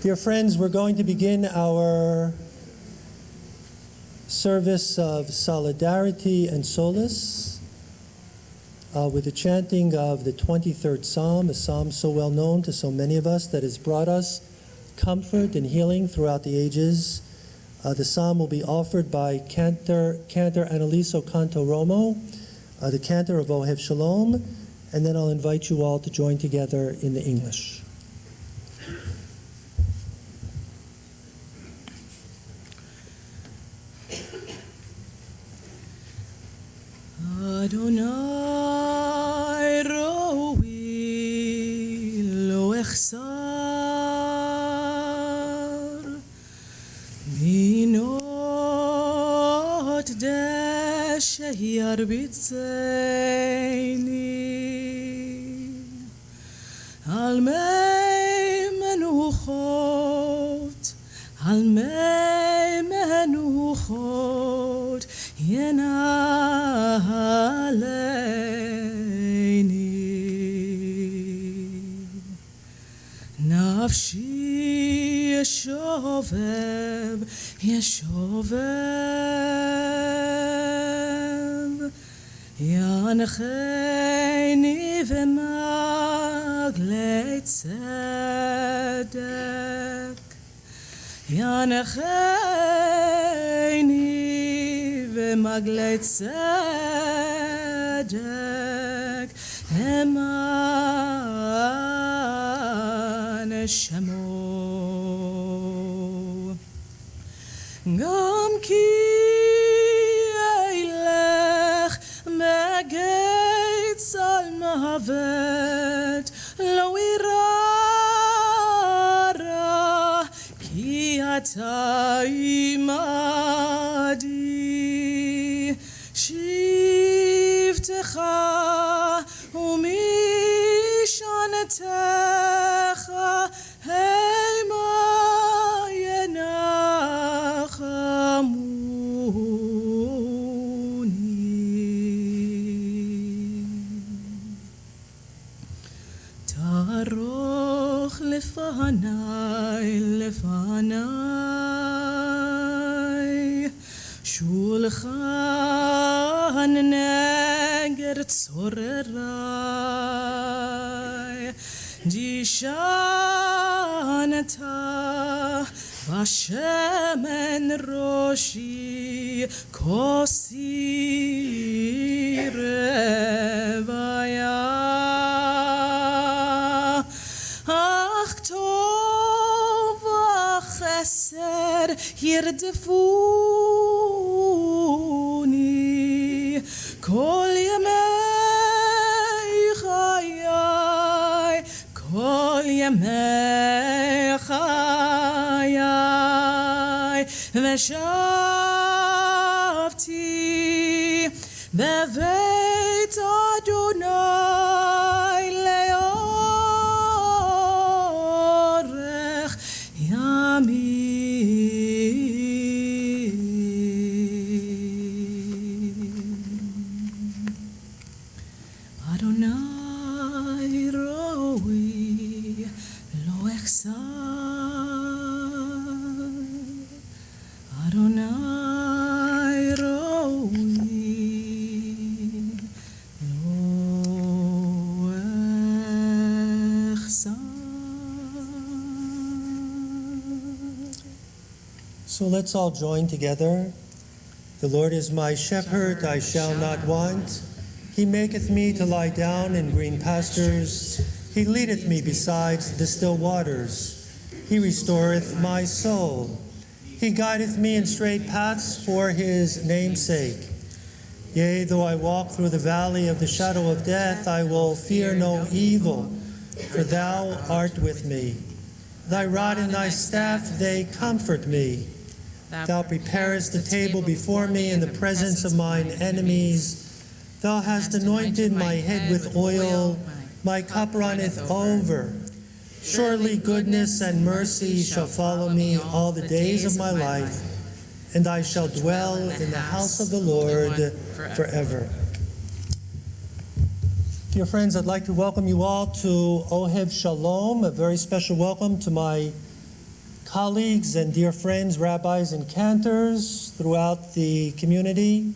Dear friends, we're going to begin our service of solidarity and solace with the chanting of the 23rd Psalm, a psalm so well known to so many of us that has brought us comfort and healing throughout the ages. The psalm will be offered by Cantor Annaliso Cantoromo, the cantor of Ohev Shalom, and then I'll invite you all to join together in the English. Adonai roi lo echsar minot deshe yarbitzeini al mei menuchot ינעלני נפשי ישובב ינחני במגלי צדק ינחני במגלי צדק למען שמו גם כי אלך מגץ על מוות לא אירא רע כי אתה עמדי שבטך ומשענתך המה ינחמוני תערוך לפניי שולחן נגד צורריי דישנת בשמן ראשי כוסי רוויה אך טוב וחסד ירדפוני כל ימי חיי ושבתי בבית אדוני לאורך ימים אדוני רואי לא אחסר אדוני רואי לא אחסר. So let's all join together. The Lord is my shepherd, I shall not want. He maketh me to lie down in green pastures. He leadeth me beside the still waters. He restoreth my soul. He guideth me in straight paths for his name's sake. Yea, though I walk through the valley of the shadow of death, I will fear no evil, for thou art with me. Thy rod and thy staff, they comfort me. Thou preparest the table before me in the presence of mine enemies. Thou hast anointed my head with oil, my cup runneth over. Surely goodness and mercy shall follow me all the days of my life, and I shall dwell in the house of the Lord forever. Dear friends, I'd like to welcome you all to Ohev Shalom, a very special welcome to my colleagues and dear friends, rabbis and cantors throughout the community.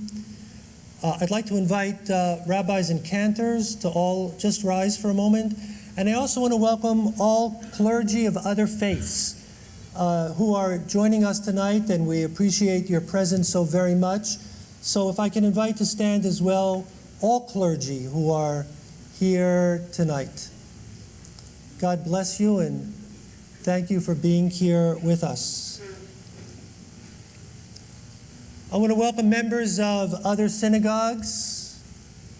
I'd like to invite rabbis and cantors to all just rise for a moment. And I also want to welcome all clergy of other faiths who are joining us tonight, and we appreciate your presence so very much. So if I can invite to stand as well all clergy who are here tonight. God bless you and thank you for being here with us. I want to welcome members of other synagogues,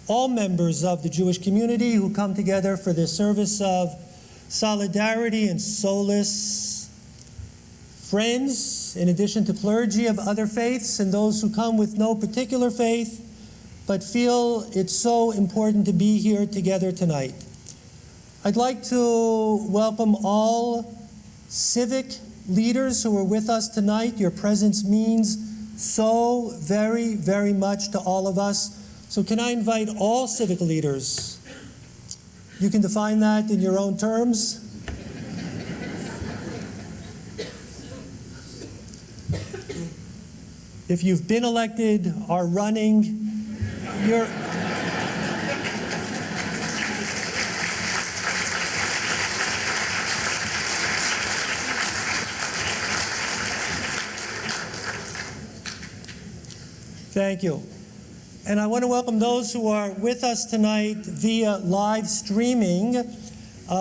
all members of the Jewish community who come together for this service of solidarity and solace, friends, in addition to clergy of other faiths, and those who come with no particular faith, but feel it's so important to be here together tonight. I'd like to welcome all civic leaders who are with us tonight. Your presence means so very, very much to all of us. So can I invite all civic leaders? You can define that in your own terms. If you've been elected, are running, you're... Thank you. And I want to welcome those who are with us tonight via live streaming.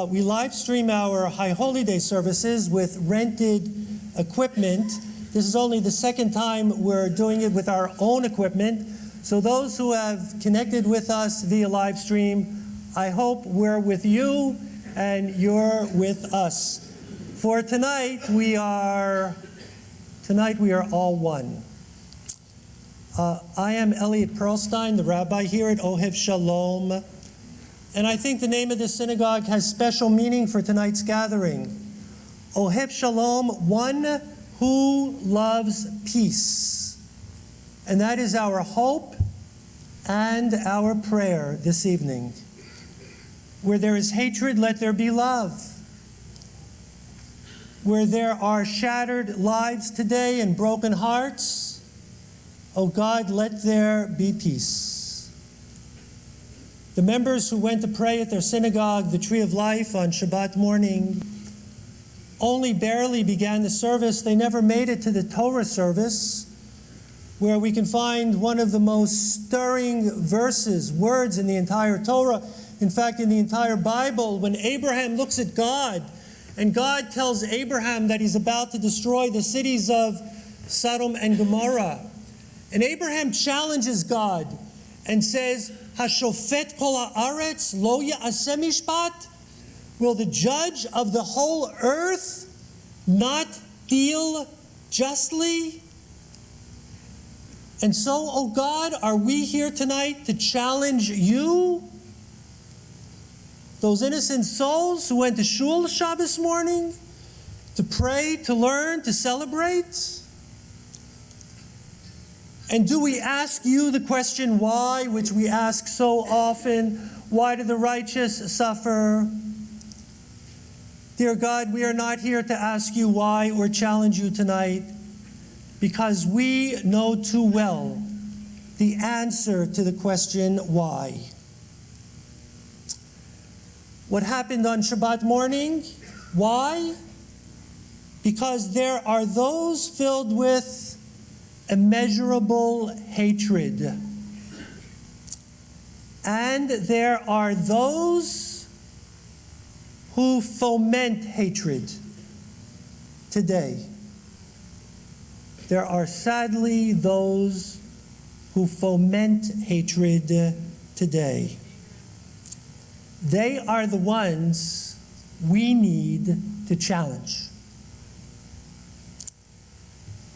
We live stream our High Holy Day services with rented equipment. This is only the second time we're doing it with our own equipment. So those who have connected with us via live stream, I hope we're with you and you're with us. For tonight we are all one. I am Elliot Perlstein, the rabbi here at Ohev Shalom, and I think the name of this synagogue has special meaning for tonight's gathering. Ohev Shalom, one who loves peace. And that is our hope and our prayer this evening. Where there is hatred, let there be love. Where there are shattered lives today and broken hearts, oh God, let there be peace. The members who went to pray at their synagogue, the Tree of Life, on Shabbat morning, only barely began the service. They never made it to the Torah service, where we can find one of the most stirring words in the entire Torah. In fact, in the entire Bible, when Abraham looks at God, and God tells Abraham that he's about to destroy the cities of Sodom and Gomorrah. And Abraham challenges God and says, Hashofet kol haaretz lo ya'aseh mishpat? Will the judge of the whole earth not deal justly? And so, oh God, are we here tonight to challenge you? Those innocent souls who went to shul Shabbos morning, to pray, to learn, to celebrate? And do we ask you the question why, which we ask so often? Why do the righteous suffer? Dear God, we are not here to ask you why or challenge you tonight, because we know too well the answer to the question why. What happened on Shabbat morning? Why? Because there are those filled with immeasurable hatred. And there are those who foment hatred today. There are sadly those who foment hatred today. They are the ones we need to challenge.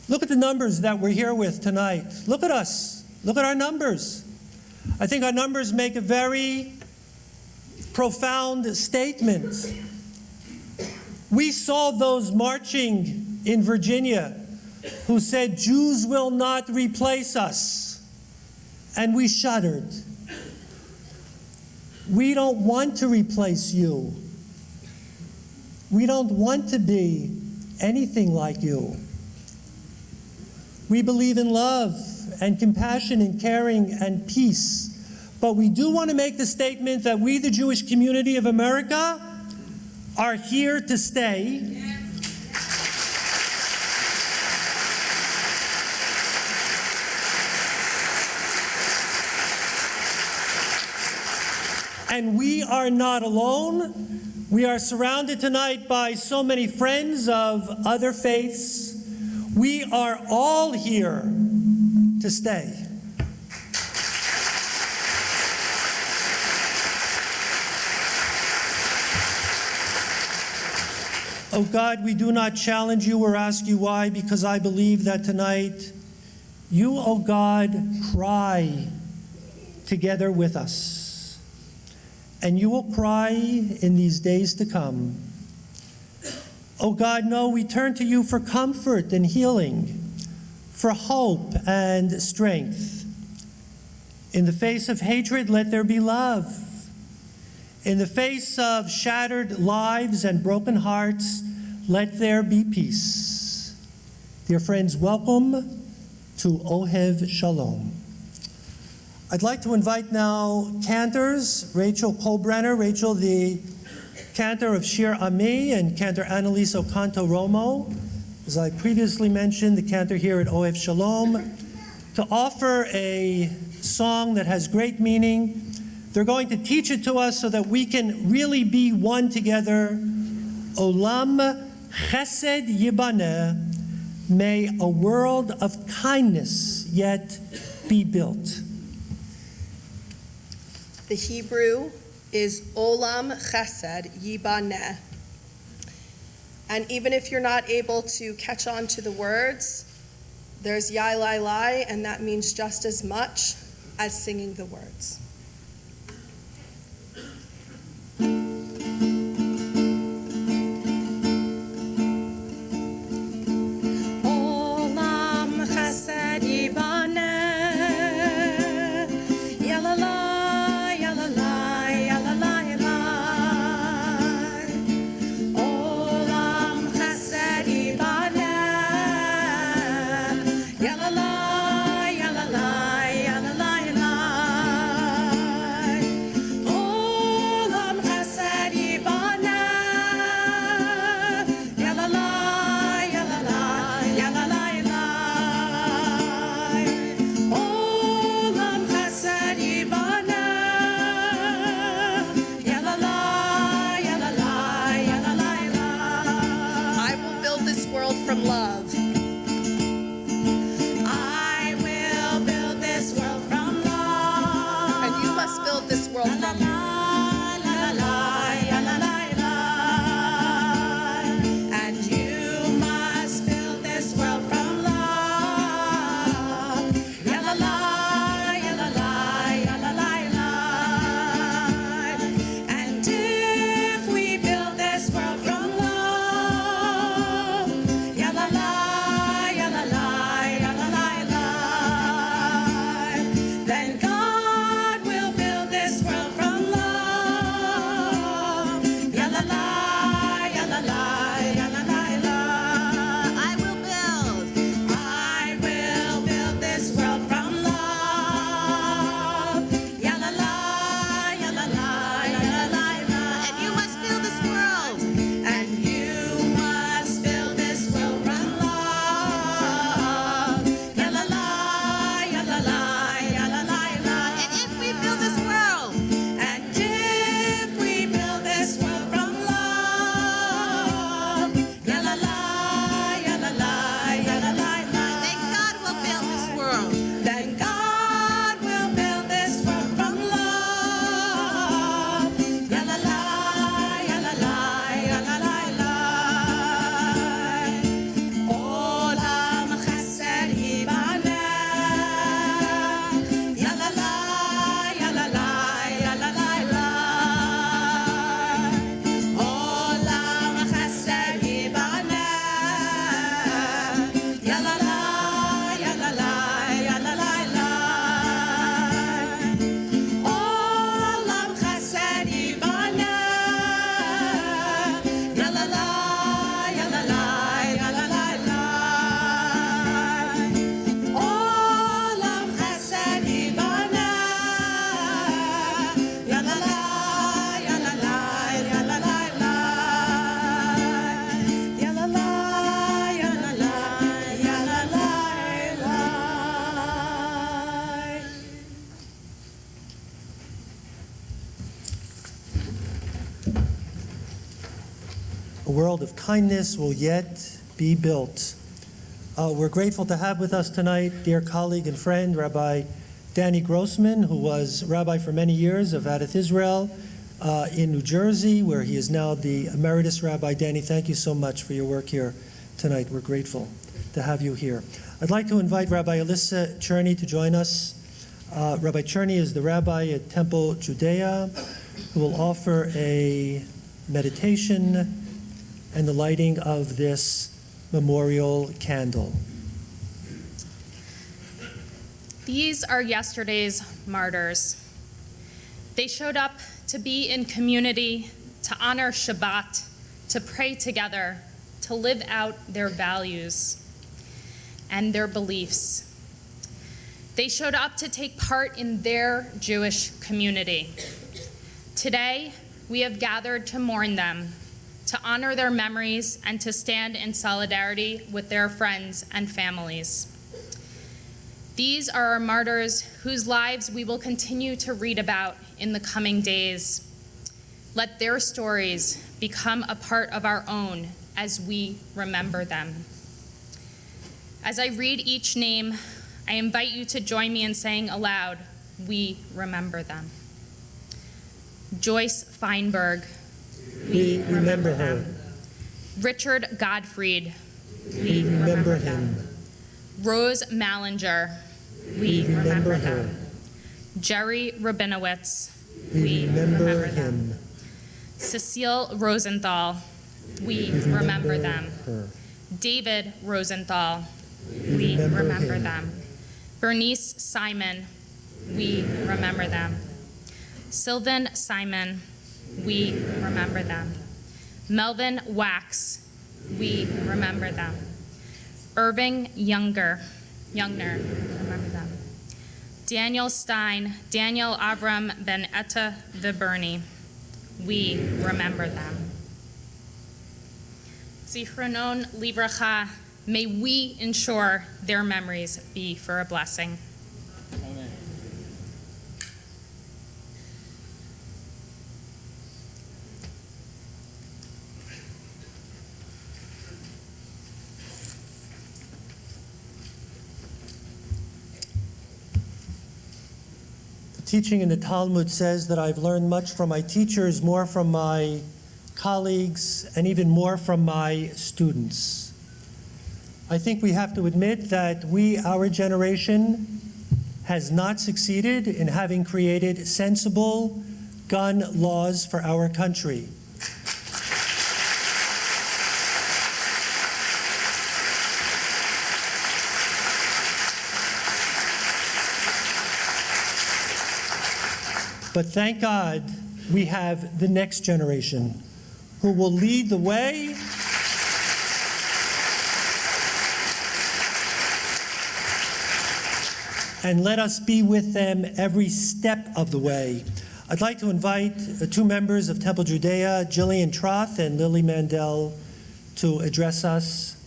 Look at the numbers that we're here with tonight. Look at us. Look at our numbers. I think our numbers make a very profound statement. We saw those marching in Virginia who said, Jews will not replace us. And we shuddered. We don't want to replace you. We don't want to be anything like you. We believe in love and compassion and caring and peace. But we do want to make the statement that we, the Jewish community of America, are here to stay. And we are not alone. We are surrounded tonight by so many friends of other faiths. We are all here to stay. Oh God, we do not challenge you or ask you why, because I believe that tonight you, oh God, cry together with us. And you will cry in these days to come. Oh God, no, we turn to you for comfort and healing, for hope and strength. In the face of hatred, let there be love. In the face of shattered lives and broken hearts, let there be peace. Dear friends, welcome to Ohev Shalom. I'd like to invite now cantors, Rachel Kolbrenner, Rachel the cantor of Shir Ami, and cantor Annalise Ocanto Romo, as I previously mentioned, the cantor here at Ohev Shalom, to offer a song that has great meaning. They're going to teach it to us so that we can really be one together. Olam Chesed Yibaneh, may a world of kindness yet be built. The Hebrew is Olam Chesed Yibaneh. And even if you're not able to catch on to the words, there's Yai Lai Lai, and that means just as much as singing the words. Olam Chesed Yibaneh. From love. I will build this world from love. And you must build this world from love. And you must build this world from love. And if we build this world from love, la la A world of kindness will yet be built. We're grateful to have with us tonight dear colleague and friend, Rabbi Danny Grossman, who was rabbi for many years of Adath Israel in New Jersey, where he is now the emeritus rabbi. Danny, thank you so much for your work here tonight. We're grateful to have you here. I'd like to invite Rabbi Alyssa Cherney to join us. Rabbi Cherney is the rabbi at Temple Judea, who will offer a meditation and the lighting of this memorial candle. These are yesterday's martyrs. They showed up to be in community, to honor Shabbat, to pray together, to live out their values and their beliefs. They showed up to take part in their Jewish community. Today, we have gathered to mourn them, to honor their memories, and to stand in solidarity with their friends and families. These are our martyrs whose lives we will continue to read about in the coming days. Let their stories become a part of our own as we remember them. As I read each name, I invite you to join me in saying aloud, "We remember them." Joyce Feinberg. We remember her. Richard Godfried. We remember him. Rose Mallinger. We remember her. Jerry Rabinowitz. We remember him. Cecile Rosenthal. We remember them. her. David Rosenthal. We remember him. them. Bernice Simon. We remember them. Sylvan Simon. We remember them. Melvin Wax. We remember them. Irving Youngner. Remember them. Daniel Stein. Daniel Avram Ben Etta Viberni. We remember them. Zichronon Livracha. May we ensure their memories be for a blessing. Amen. The teaching in the Talmud says that I've learned much from my teachers, more from my colleagues, and even more from my students. I think we have to admit that our generation, has not succeeded in having created sensible gun laws for our country. But thank God we have the next generation who will lead the way and let us be with them every step of the way. I'd like to invite two members of Temple Judea, Jillian Troth and Lily Mandel, to address us.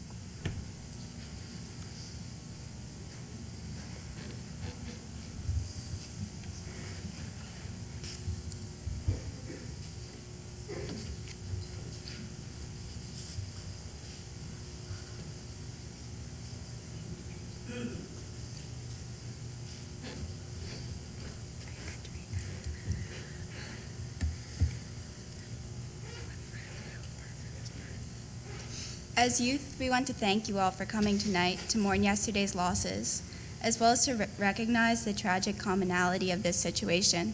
As youth, we want to thank you all for coming tonight to mourn yesterday's losses, as well as to recognize the tragic commonality of this situation.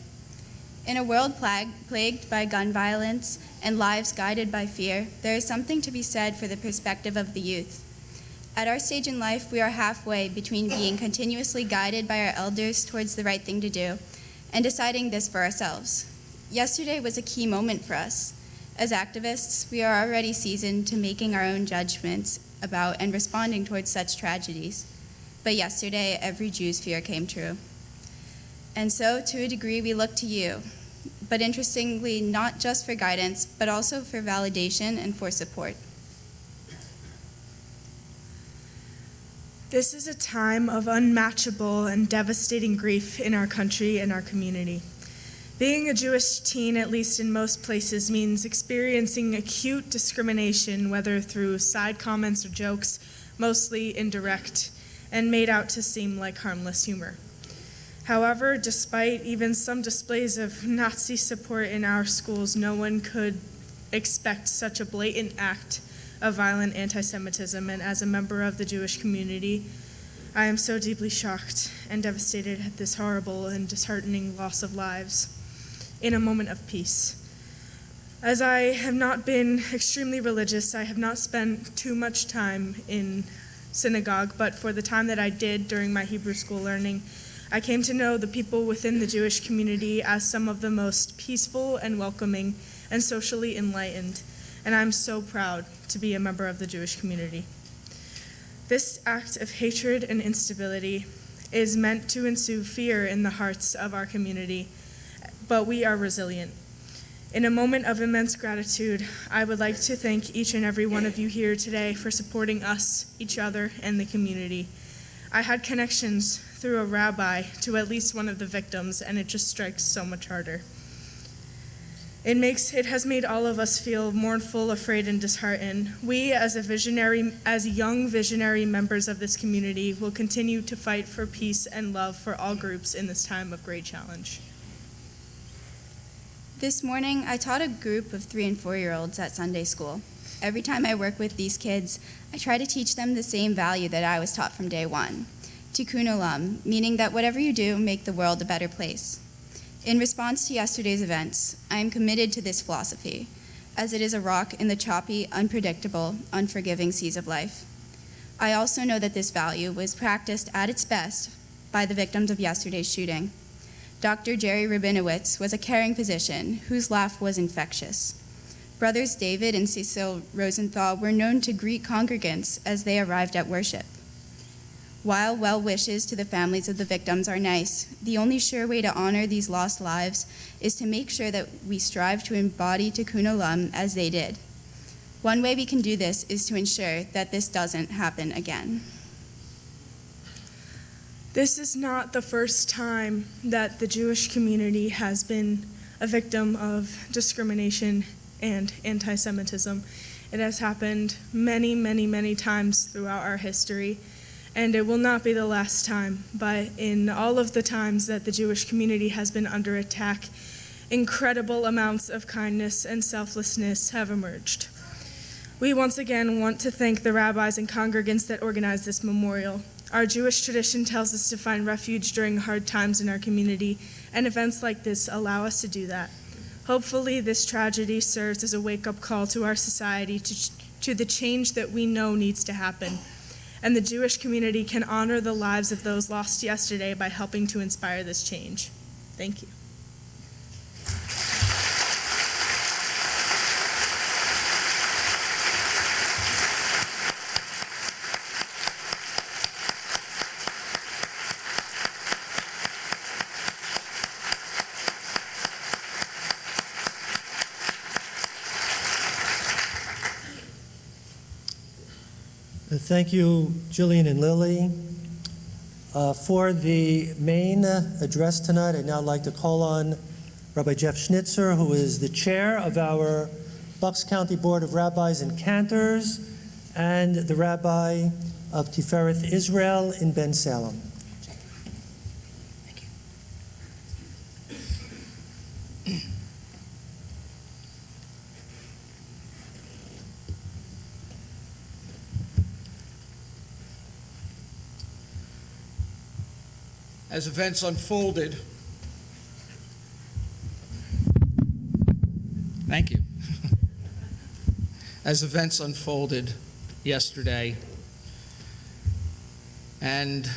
In a world plagued by gun violence and lives guided by fear, there is something to be said for the perspective of the youth. At our stage in life, we are halfway between being continuously guided by our elders towards the right thing to do and deciding this for ourselves. Yesterday was a key moment for us. As activists, we are already seasoned to making our own judgments about and responding towards such tragedies. But yesterday, every Jew's fear came true. And so, to a degree, we look to you. But interestingly, not just for guidance, but also for validation and for support. This is a time of unmatchable and devastating grief in our country and our community. Being a Jewish teen, at least in most places, means experiencing acute discrimination, whether through side comments or jokes, mostly indirect, and made out to seem like harmless humor. However, despite even some displays of Nazi support in our schools, no one could expect such a blatant act of violent anti-Semitism, and as a member of the Jewish community, I am so deeply shocked and devastated at this horrible and disheartening loss of lives in a moment of peace. As I have not been extremely religious, I have not spent too much time in synagogue, but for the time that I did during my Hebrew school learning, I came to know the people within the Jewish community as some of the most peaceful and welcoming and socially enlightened, and I'm so proud to be a member of the Jewish community. This act of hatred and instability is meant to ensue fear in the hearts of our community, but we are resilient. In a moment of immense gratitude, I would like to thank each and every one of you here today for supporting us, each other, and the community. I had connections through a rabbi to at least one of the victims, and it just strikes so much harder. It has made all of us feel mournful, afraid, and disheartened. We, as young visionary members of this community, will continue to fight for peace and love for all groups in this time of great challenge. This morning, I taught a group of 3- and 4-year-olds at Sunday school. Every time I work with these kids, I try to teach them the same value that I was taught from day one, tikkun olam, meaning that whatever you do, make the world a better place. In response to yesterday's events, I am committed to this philosophy, as it is a rock in the choppy, unpredictable, unforgiving seas of life. I also know that this value was practiced at its best by the victims of yesterday's shooting. Dr. Jerry Rabinowitz was a caring physician whose laugh was infectious. Brothers David and Cecil Rosenthal were known to greet congregants as they arrived at worship. While well wishes to the families of the victims are nice, the only sure way to honor these lost lives is to make sure that we strive to embody tikkun olam as they did. One way we can do this is to ensure that this doesn't happen again. This is not the first time that the Jewish community has been a victim of discrimination and anti-Semitism. It has happened many, many, many times throughout our history, and it will not be the last time. But in all of the times that the Jewish community has been under attack, incredible amounts of kindness and selflessness have emerged. We once again want to thank the rabbis and congregants that organized this memorial. Our Jewish tradition tells us to find refuge during hard times in our community, and events like this allow us to do that. Hopefully, this tragedy serves as a wake-up call to our society to the change that we know needs to happen. And the Jewish community can honor the lives of those lost yesterday by helping to inspire this change. Thank you. Thank you, Jillian and Lily. For the main address tonight, I'd now like to call on Rabbi Jeff Schnitzer, who is the chair of our Bucks County Board of Rabbis and Cantors, and the Rabbi of Tifereth Israel in Ben Salem. As events unfolded, thank you. As events unfolded yesterday, and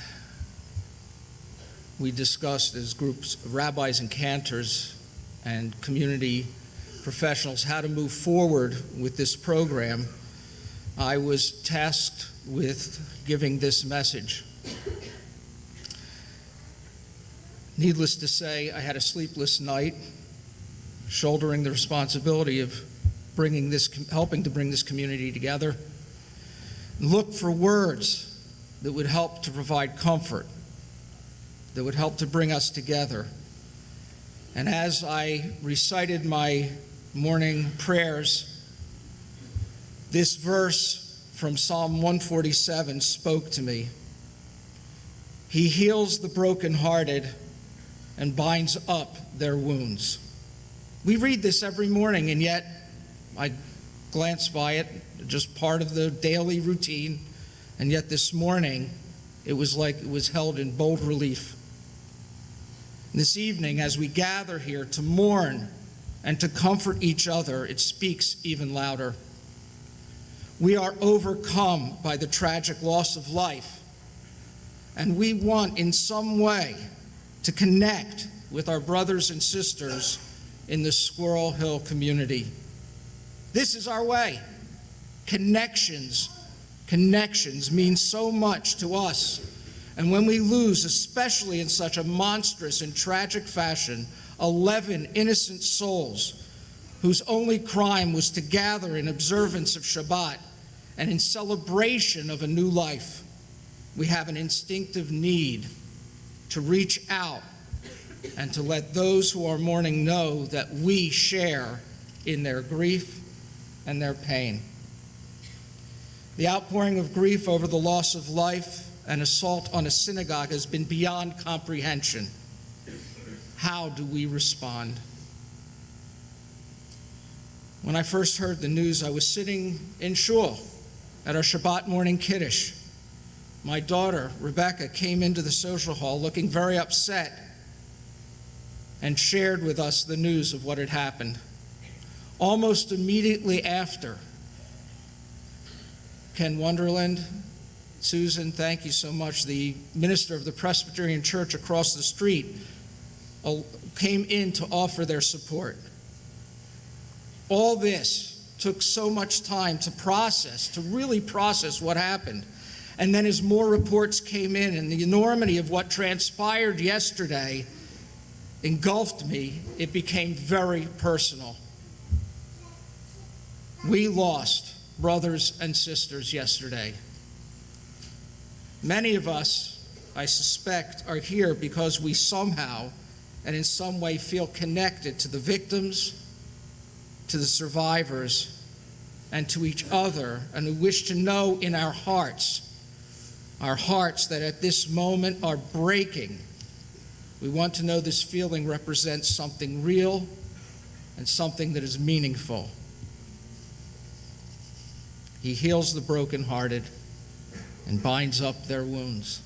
we discussed as groups of rabbis and cantors and community professionals how to move forward with this program, I was tasked with giving this message. Needless to say, I had a sleepless night, shouldering the responsibility of helping to bring this community together. Look for words that would help to provide comfort, that would help to bring us together. And as I recited my morning prayers, this verse from Psalm 147 spoke to me. He heals the brokenhearted and binds up their wounds. We read this every morning, and yet I glance by it, just part of the daily routine, and yet this morning it was like it was held in bold relief. This evening, as we gather here to mourn and to comfort each other, it speaks even louder. We are overcome by the tragic loss of life, and we want in some way to connect with our brothers and sisters in the Squirrel Hill community. This is our way. Connections mean so much to us. And when we lose, especially in such a monstrous and tragic fashion, 11 innocent souls whose only crime was to gather in observance of Shabbat and in celebration of a new life, we have an instinctive need to reach out and to let those who are mourning know that we share in their grief and their pain. The outpouring of grief over the loss of life and assault on a synagogue has been beyond comprehension. How do we respond? When I first heard the news, I was sitting in shul at our Shabbat morning Kiddush. My daughter, Rebecca, came into the social hall looking very upset and shared with us the news of what had happened. Almost immediately after, Ken Wonderland, Susan, thank you so much, the minister of the Presbyterian Church across the street, came in to offer their support. All this took so much time to really process what happened. And then as more reports came in and the enormity of what transpired yesterday engulfed me, it became very personal. We lost brothers and sisters yesterday. Many of us, I suspect, are here because we somehow and in some way feel connected to the victims, to the survivors, and to each other, and we wish to know in our hearts that at this moment are breaking. We want to know this feeling represents something real and something that is meaningful. He heals the brokenhearted and binds up their wounds.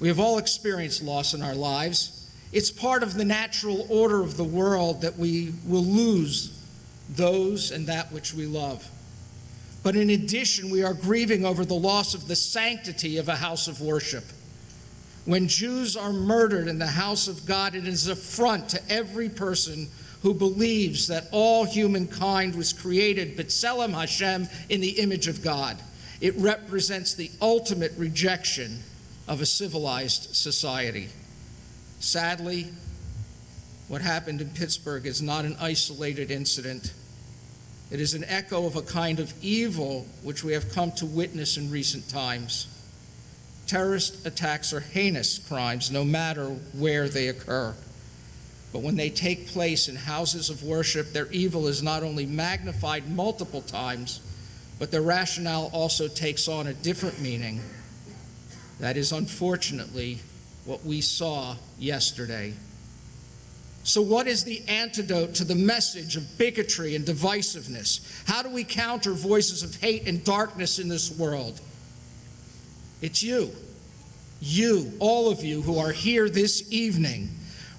We have all experienced loss in our lives. It's part of the natural order of the world that we will lose those and that which we love. But in addition, we are grieving over the loss of the sanctity of a house of worship. When Jews are murdered in the house of God, it is an affront to every person who believes that all humankind was created B'Tselem Hashem, in the image of God. It represents the ultimate rejection of a civilized society. Sadly, what happened in Pittsburgh is not an isolated incident. It is an echo of a kind of evil which we have come to witness in recent times. Terrorist attacks are heinous crimes, no matter where they occur. But when they take place in houses of worship, their evil is not only magnified multiple times, but their rationale also takes on a different meaning. That is, unfortunately, what we saw yesterday. So what is the antidote to the message of bigotry and divisiveness? How do we counter voices of hate and darkness in this world? It's you, all of you who are here this evening.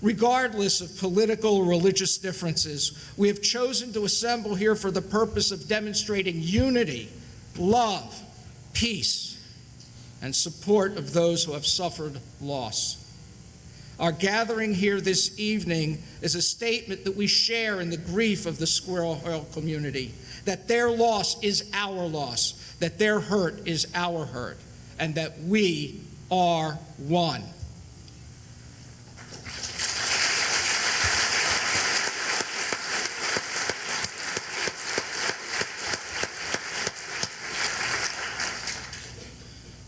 Regardless of political or religious differences, we have chosen to assemble here for the purpose of demonstrating unity, love, peace, and support of those who have suffered loss. Our gathering here this evening is a statement that we share in the grief of the Squirrel Hill community, that their loss is our loss, that their hurt is our hurt, and that we are one.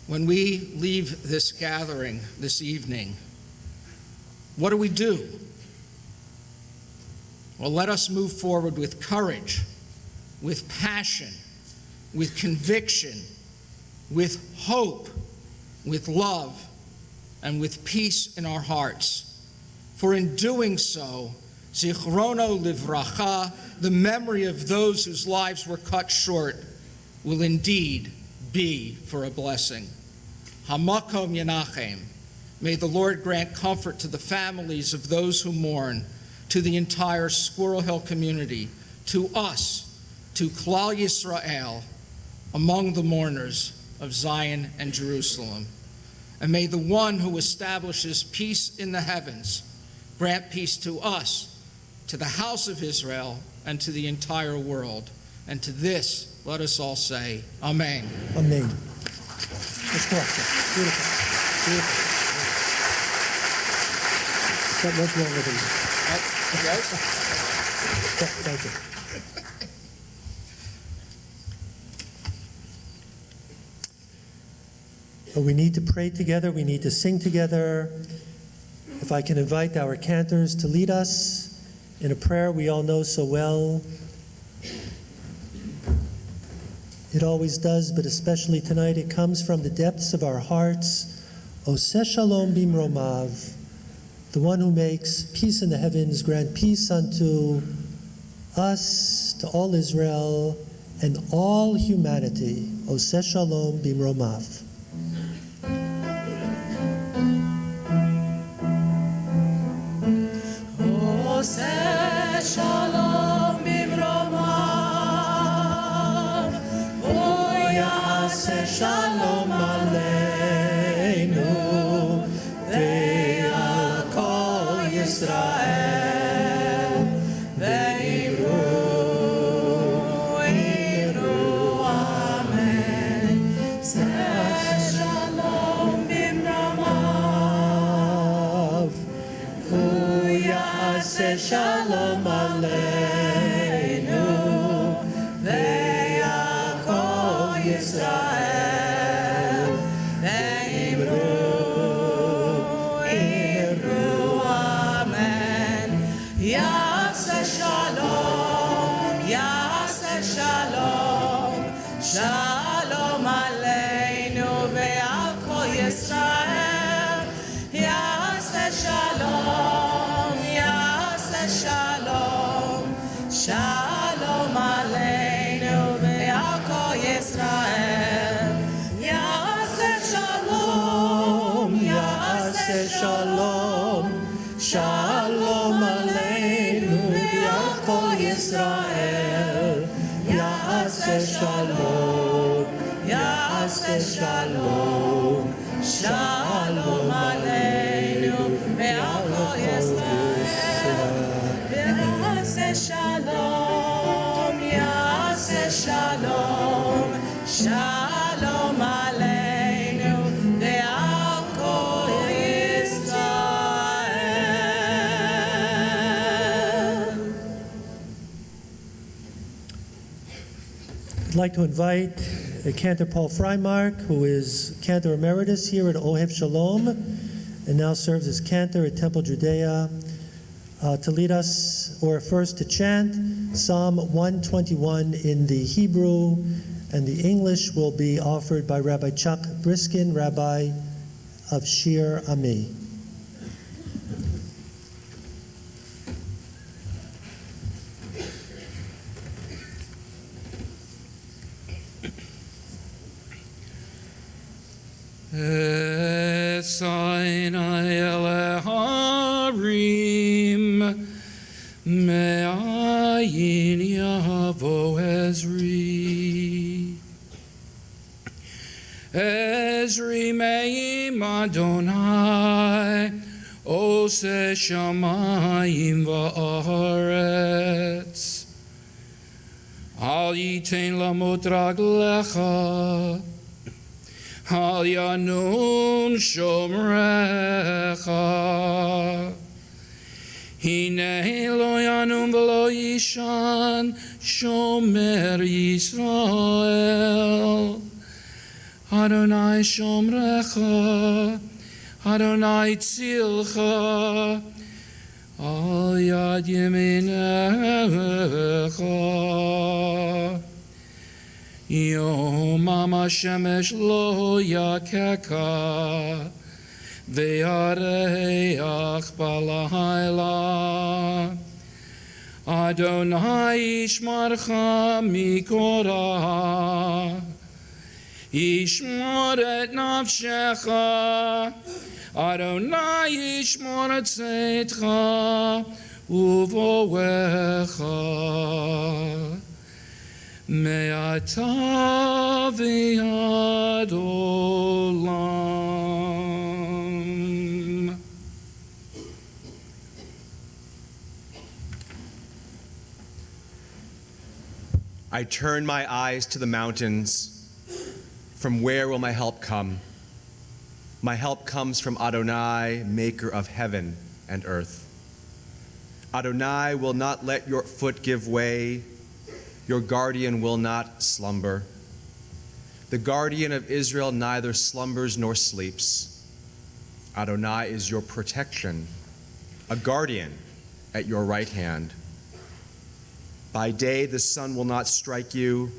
When we leave this gathering this evening, what do we do? Well, let us move forward with courage, with passion, with conviction, with hope, with love, and with peace in our hearts. For in doing so, Zichrono Livracha, the memory of those whose lives were cut short, will indeed be for a blessing. Hamakom Yenachem. May the Lord grant comfort to the families of those who mourn, to the entire Squirrel Hill community, to us, to Klal Yisrael, among the mourners of Zion and Jerusalem. And may the one who establishes peace in the heavens grant peace to us, to the house of Israel, and to the entire world. And to this, let us all say, Amen. Amen. That's correct. Beautiful. Beautiful. What's wrong with him? Thank you. We need to pray together. We need to sing together. If I can invite our cantors to lead us in a prayer we all know so well. It always does, but especially tonight, it comes from the depths of our hearts. Ohev Shalom Bimromav, the one who makes peace in the heavens, grant peace unto us, to all Israel, and all humanity. Ohev Shalom Bimromav. Ohev Shalom Bimromav, Oyaseh Shalom Aleinu, Ve'al Kol Yisrael, Ve'imru, Amen. Ohev Shalom Bimromav, Oyaseh Shalom Aleinu, Ve'al Kol Yisrael, Ve'imru, Amen. Yaseh Shalom, Yaseh Shalom, Shalom Aleinu, Ve'al Kol Yisrael, Yaseh Shalom, Yaseh Shalom, Shalom Aleinu, Ve'al Kol Yisrael, Yaseh Shalom, Yaseh Shalom, Shalom Aleinu, Ve'al Kol Yisrael. Yaseh Shalom, Yaseh Shalom, Shalom Aleinu, Ve'al Kol Yisrael. Yaseh Shalom, Yaseh Shalom, Shalom Aleinu, Ve'al Kol Yisrael. I'd like to invite Cantor Paul Freimark, who is Cantor Emeritus here at Ohev Shalom, and now serves as Cantor at Temple Judea, to lead us, or first to chant Psalm 121 in the Hebrew, and the English will be offered by Rabbi Chuck Briskin, Rabbi of Shir Ami. Sinai Harim Me'ayin Yavo Ezri Ezri Me'im Adonai Ose Shamayim Va'aretz Al Yitain Lamot Raglecha Al Yanun Shomrecha Hine lo Yanun v'lo Yishan Shomer Yisrael Adonai Shomrecha Adonai Tzilcha al yad yeminecha. Yom HaShemesh lo yakeka, ve'yareach balayla. Adonai yishmarcha mikora, yishmor et nafshecha. Adonai yishmor et tzedcha uvoecha. Me'ata v'ad olam. I turn my eyes to the mountains. From where will my help come? My help comes from Adonai, maker of heaven and earth. Adonai will not let your foot give way. Your guardian will not slumber. The guardian of Israel neither slumbers nor sleeps. Adonai is your protection, a guardian at your right hand. By day the sun will not strike you,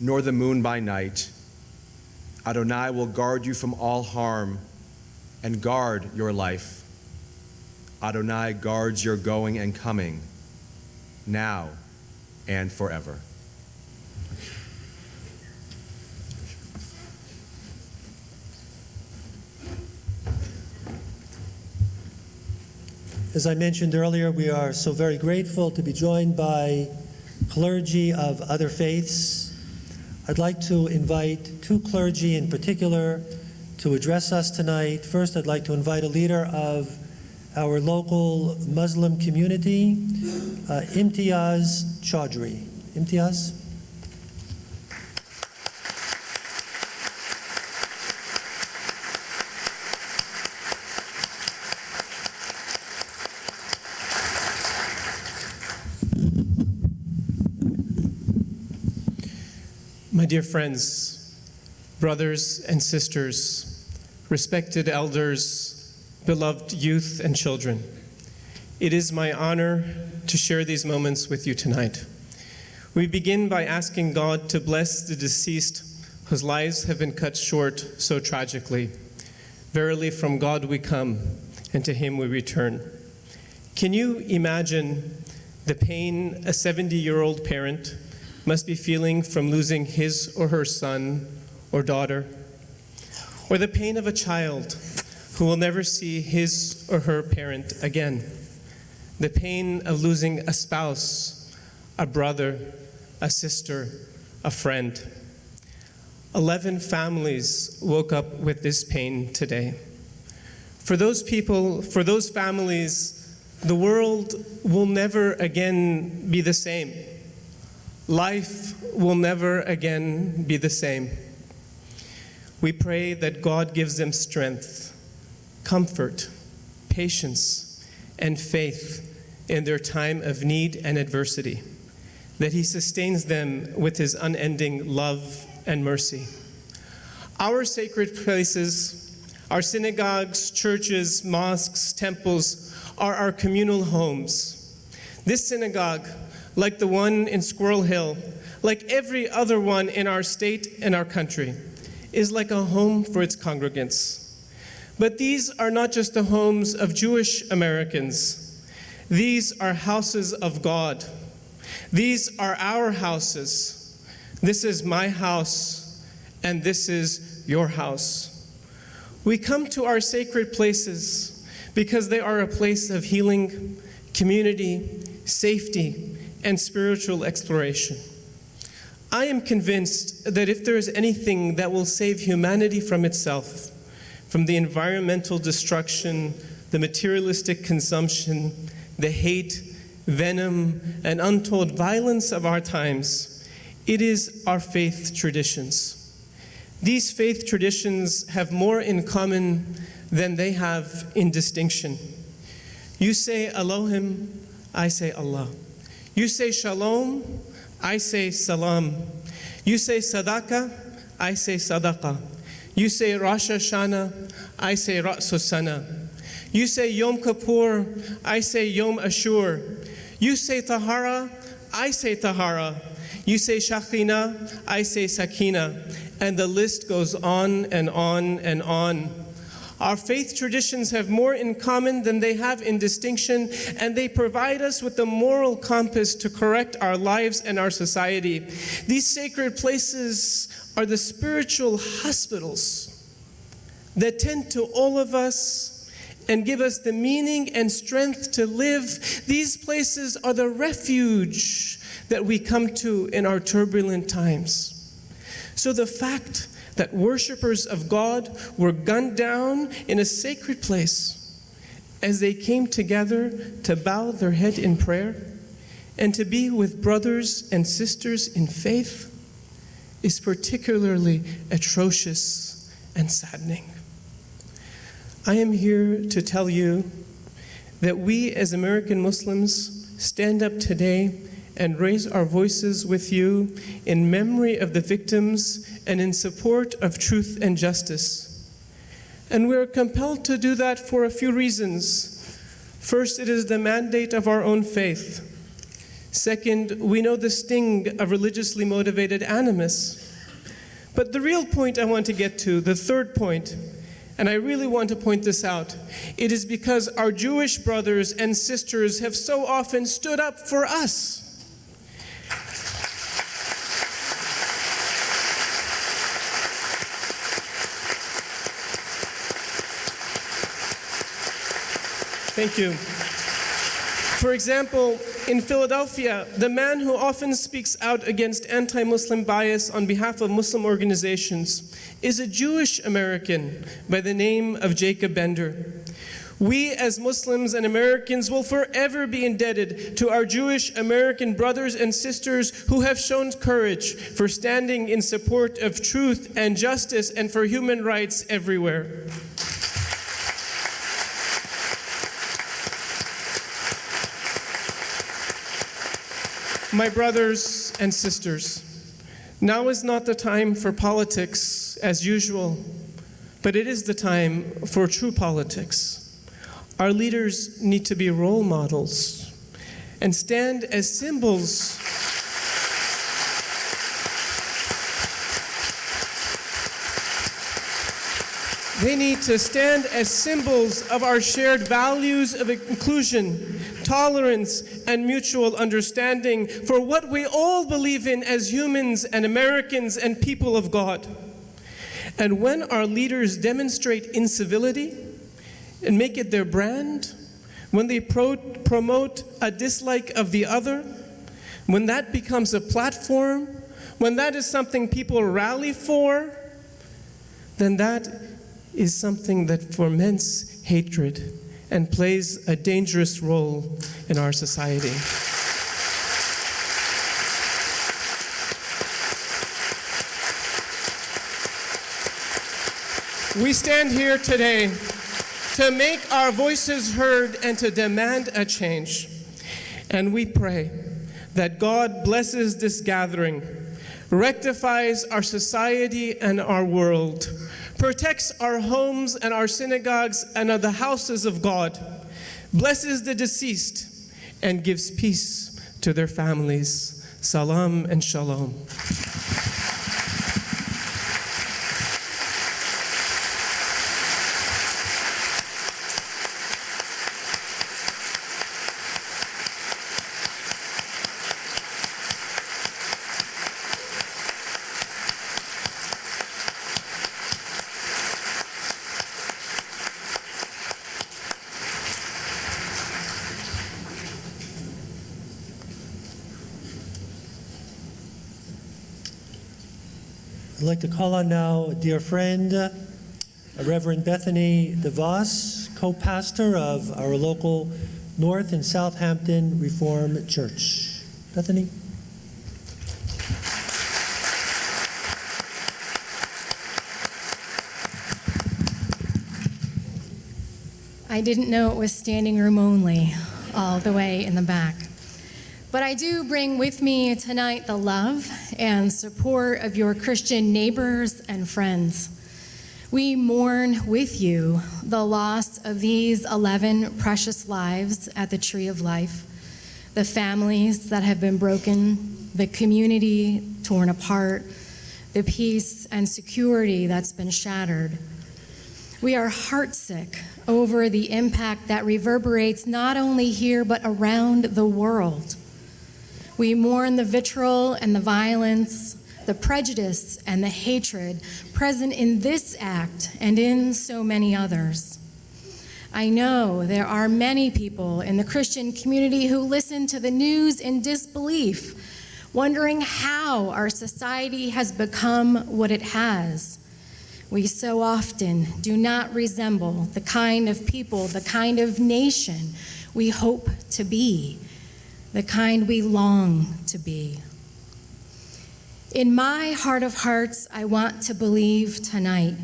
nor the moon by night. Adonai will guard you from all harm and guard your life. Adonai guards your going and coming, now and forever. As I mentioned earlier, we are so very grateful to be joined by clergy of other faiths. I'd like to invite two clergy in particular to address us tonight. First, I'd like to invite a leader of our local Muslim community, Imtiaz Chaudhry. Imtiaz? My dear friends, brothers and sisters, respected elders, beloved youth and children, it is my honor to share these moments with you tonight. We begin by asking God to bless the deceased whose lives have been cut short so tragically. Verily, from God we come, and to Him we return. Can you imagine the pain a 70-year-old parent must be feeling from losing his or her son or daughter? Or the pain of a child who will never see his or her parent again? The pain of losing a spouse, a brother, a sister, a friend. 11 families woke up with this pain today. For those people, for those families, the world will never again be the same. Life will never again be the same. We pray that God gives them strength, comfort, patience, and faith in their time of need and adversity, that He sustains them with His unending love and mercy. Our sacred places, our synagogues, churches, mosques, temples, are our communal homes. This synagogue, like the one in Squirrel Hill, like every other one in our state and our country, is like a home for its congregants. But these are not just the homes of Jewish Americans. These are houses of God. These are our houses. This is my house, and this is your house. We come to our sacred places because they are a place of healing, community, safety, and spiritual exploration. I am convinced that if there is anything that will save humanity from itself, from the environmental destruction, the materialistic consumption, the hate, venom, and untold violence of our times, it is our faith traditions. These faith traditions have more in common than they have in distinction. You say Elohim, I say Allah. You say Shalom, I say Salam. You say Sadaqah, I say Sadaqah. You say Rosh Hashanah, I say Rosh Hashanah. You say Yom Kippur, I say Yom Ashur. You say Tahara, I say Tahara. You say Shachina, I say Sakina. And the list goes on and on and on. Our faith traditions have more in common than they have in distinction, and they provide us with the moral compass to correct our lives and our society. These sacred places are the spiritual hospitals that tend to all of us and give us the meaning and strength to live. These places are the refuge that we come to in our turbulent times. So the fact that worshipers of God were gunned down in a sacred place as they came together to bow their head in prayer and to be with brothers and sisters in faith is particularly atrocious and saddening. I am here to tell you that we as American Muslims stand up today and raise our voices with you in memory of the victims and in support of truth and justice. And we're compelled to do that for a few reasons. First, it is the mandate of our own faith. Second, we know the sting of religiously motivated animus. But the real point I want to get to, the third point, and I really want to point this out, it is because our Jewish brothers and sisters have so often stood up for us. Thank you. For example, in Philadelphia, the man who often speaks out against anti-Muslim bias on behalf of Muslim organizations is a Jewish American by the name of Jacob Bender. We as Muslims and Americans will forever be indebted to our Jewish American brothers and sisters who have shown courage for standing in support of truth and justice and for human rights everywhere. My brothers and sisters, now is not the time for politics as usual, but it is the time for true politics. Our leaders need to be role models and stand as symbols . They need to stand as symbols of our shared values of inclusion, tolerance, and mutual understanding for what we all believe in as humans and Americans and people of God. And when our leaders demonstrate incivility and make it their brand, when they promote a dislike of the other, when that becomes a platform, when that is something people rally for, then that is something that foments hatred and plays a dangerous role in our society. We stand here today to make our voices heard and to demand a change. And we pray that God blesses this gathering, rectifies our society and our world, protects our homes and our synagogues and the houses of God, blesses the deceased, and gives peace to their families. Salam and shalom. I'd like to call on now a dear friend, Reverend Bethany DeVos, co-pastor of our local North and Southampton Reformed Church. Bethany. I didn't know it was standing room only all the way in the back. But I do bring with me tonight the love and support of your Christian neighbors and friends. We mourn with you the loss of these 11 precious lives at the Tree of Life, the families that have been broken, the community torn apart, the peace and security that's been shattered. We are heartsick over the impact that reverberates not only here but around the world. We mourn the vitriol and the violence, the prejudice and the hatred present in this act and in so many others. I know there are many people in the Christian community who listen to the news in disbelief, wondering how our society has become what it has. We so often do not resemble the kind of people, the kind of nation we hope to be, the kind we long to be. In my heart of hearts, I want to believe tonight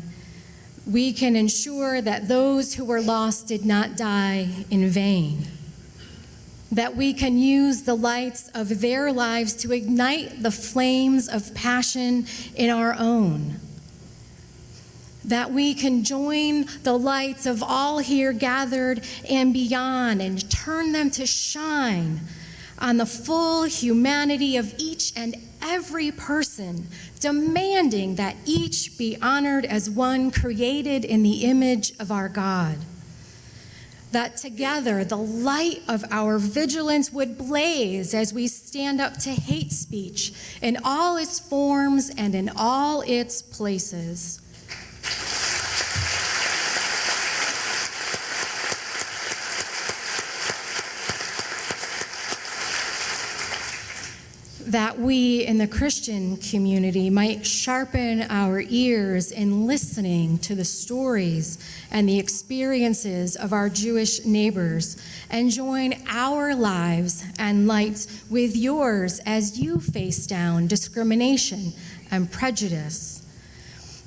we can ensure that those who were lost did not die in vain, that we can use the lights of their lives to ignite the flames of passion in our own, that we can join the lights of all here gathered and beyond and turn them to shine on the full humanity of each and every person, demanding that each be honored as one created in the image of our God. That together the light of our vigilance would blaze as we stand up to hate speech in all its forms and in all its places. That we in the Christian community might sharpen our ears in listening to the stories and the experiences of our Jewish neighbors and join our lives and lights with yours as you face down discrimination and prejudice.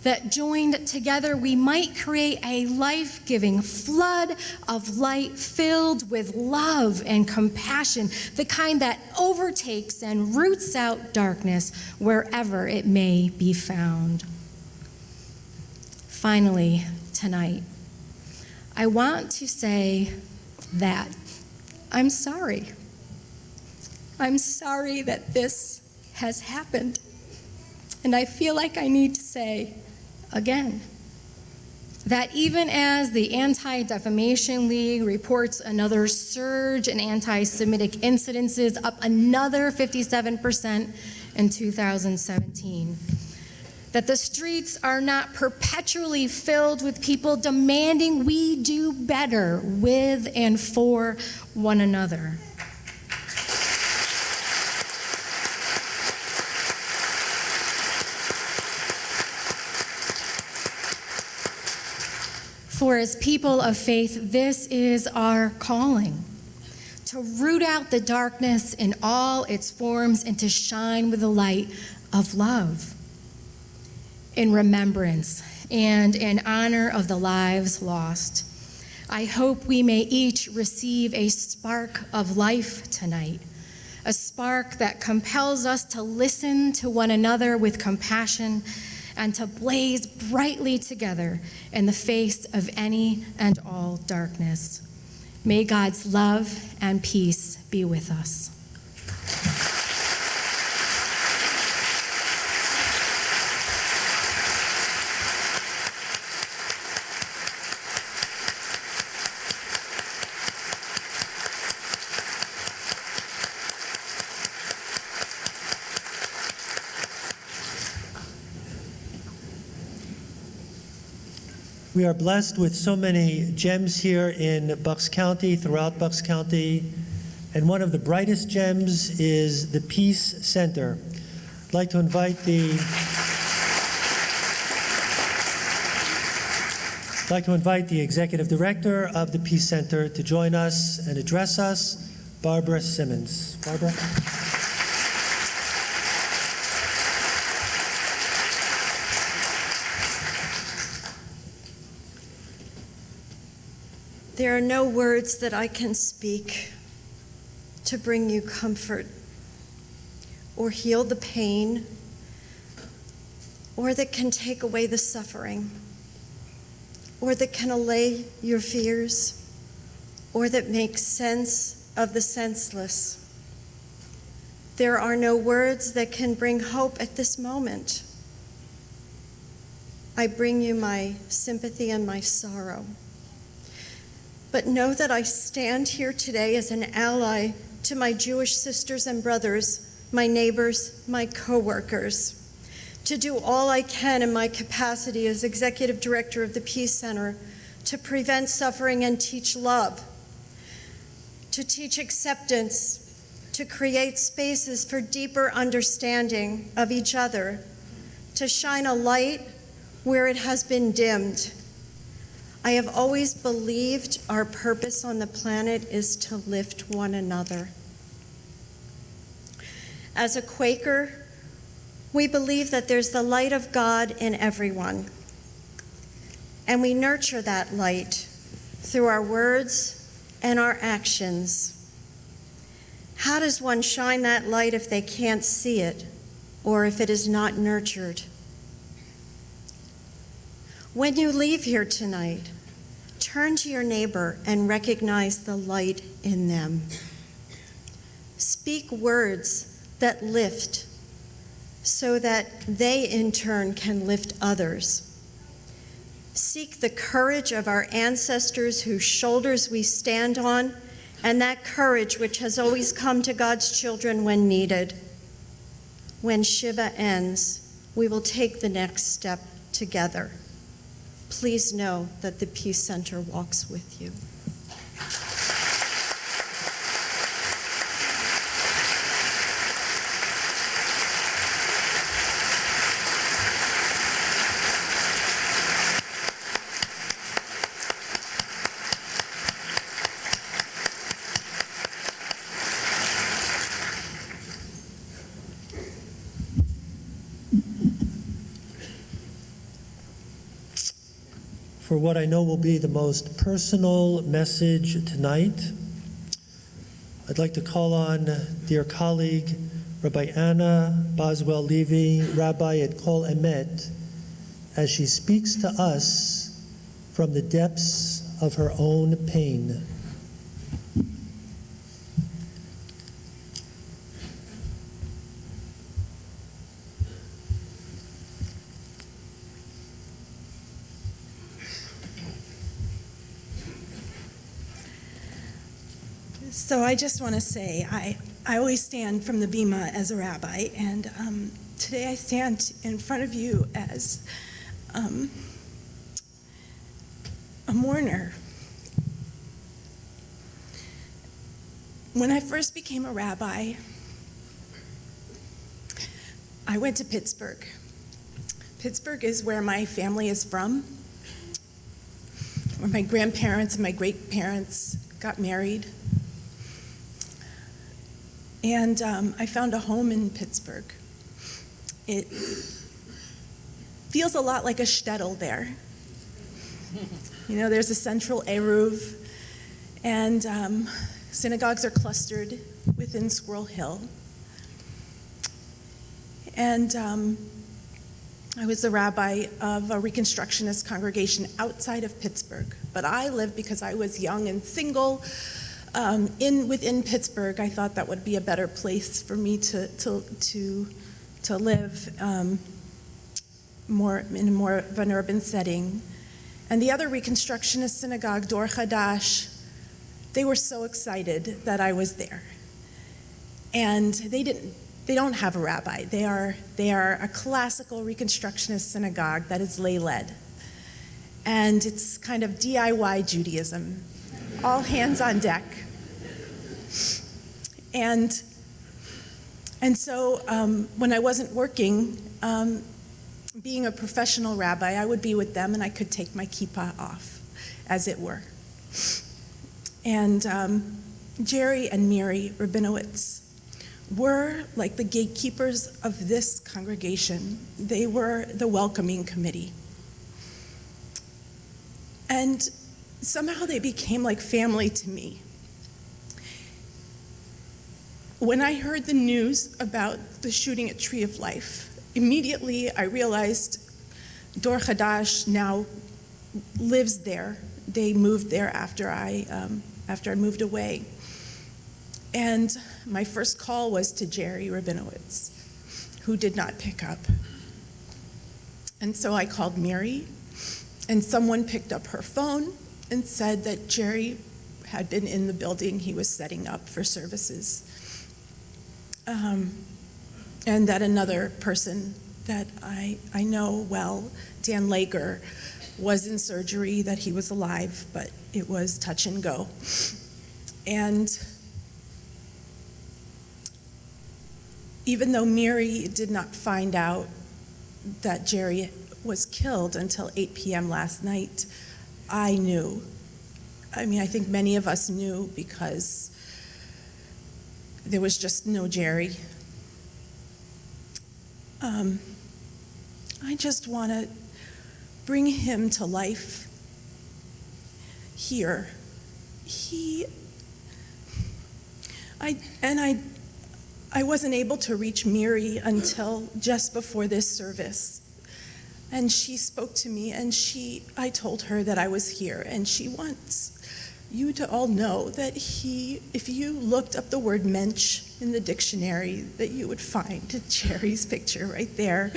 That joined together we might create a life-giving flood of light filled with love and compassion, the kind that overtakes and roots out darkness wherever it may be found. Finally, tonight, I want to say that I'm sorry. I'm sorry that this has happened. And I feel like I need to say, again, that even as the Anti-Defamation League reports another surge in anti-Semitic incidences, up another 57% in 2017, that the streets are not perpetually filled with people demanding we do better with and for one another. For as people of faith, this is our calling, to root out the darkness in all its forms and to shine with the light of love. In remembrance and in honor of the lives lost, I hope we may each receive a spark of life tonight, a spark that compels us to listen to one another with compassion and to blaze brightly together in the face of any and all darkness. May God's love and peace be with us. We are blessed with so many gems here in Bucks County, throughout Bucks County, and one of the brightest gems is the Peace Center. I'd like to invite the Executive Director of the Peace Center to join us and address us, Barbara Simmons. Barbara? There are no words that I can speak to bring you comfort or heal the pain or that can take away the suffering. or that can allay your fears, or that makes sense of the senseless. There are no words that can bring hope at this moment. I bring you my sympathy and my sorrow. But know that I stand here today as an ally to my Jewish sisters and brothers, my neighbors, my co-workers, to do all I can in my capacity as executive director of the Peace Center to prevent suffering and teach love, to teach acceptance, to create spaces for deeper understanding of each other, to shine a light where it has been dimmed. I have always believed our purpose on the planet is to lift one another. As a Quaker, we believe that there's the light of God in everyone, and we nurture that light through our words and our actions. How does one shine that light if they can't see it, or if it is not nurtured? When you leave here tonight, turn to your neighbor and recognize the light in them. Speak words that lift so that they in turn can lift others. Seek the courage of our ancestors whose shoulders we stand on, and that courage which has always come to God's children when needed. When Shiva ends, we will take the next step together. Please know that the Peace Center walks with you. For what I know will be the most personal message tonight, I'd like to call on dear colleague, Rabbi Anna Boswell-Levy, Rabbi at Kol Emet, as she speaks to us from the depths of her own pain. So I just want to say, I always stand from the bima as a rabbi, and today I stand in front of you as a mourner. When I first became a rabbi, I went to Pittsburgh. Pittsburgh is where my family is from, where my grandparents and my great-parents got married. And I found a home in Pittsburgh. It feels a lot like a shtetl there. You know, there's a central eruv, and synagogues are clustered within Squirrel Hill. And I was the rabbi of a Reconstructionist congregation outside of Pittsburgh, but I lived, because I was young and single, within Pittsburgh. I thought that would be a better place for me to live, more in more of an urban setting. And the other Reconstructionist synagogue, Dor Chadash, they were so excited that I was there. And they don't have a rabbi. They are a classical Reconstructionist synagogue that is lay-led. And it's kind of DIY Judaism, all hands on deck. And so when I wasn't working, being a professional rabbi, I would be with them and I could take my kippah off, as it were. And Jerry and Miri Rabinowitz were like the gatekeepers of this congregation. They were the welcoming committee. And somehow they became like family to me. When I heard the news about the shooting at Tree of Life, immediately I realized Dor Chadash now lives there. They moved there after I moved away. And my first call was to Jerry Rabinowitz, who did not pick up. And so I called Mary, and someone picked up her phone and said that Jerry had been in the building he was setting up for services. And that another person that I know well, Dan Lager, was in surgery, that he was alive, but it was touch and go. And even though Mary did not find out that Jerry was killed until 8 p.m. last night, I knew. I mean, I think many of us knew because there was just no Jerry. I just want to bring him to life here. I wasn't able to reach Mary until just before this service. And she spoke to me, and I told her that I was here, and she wants you to all know that if you looked up the word mensch in the dictionary, that you would find Jerry's picture right there.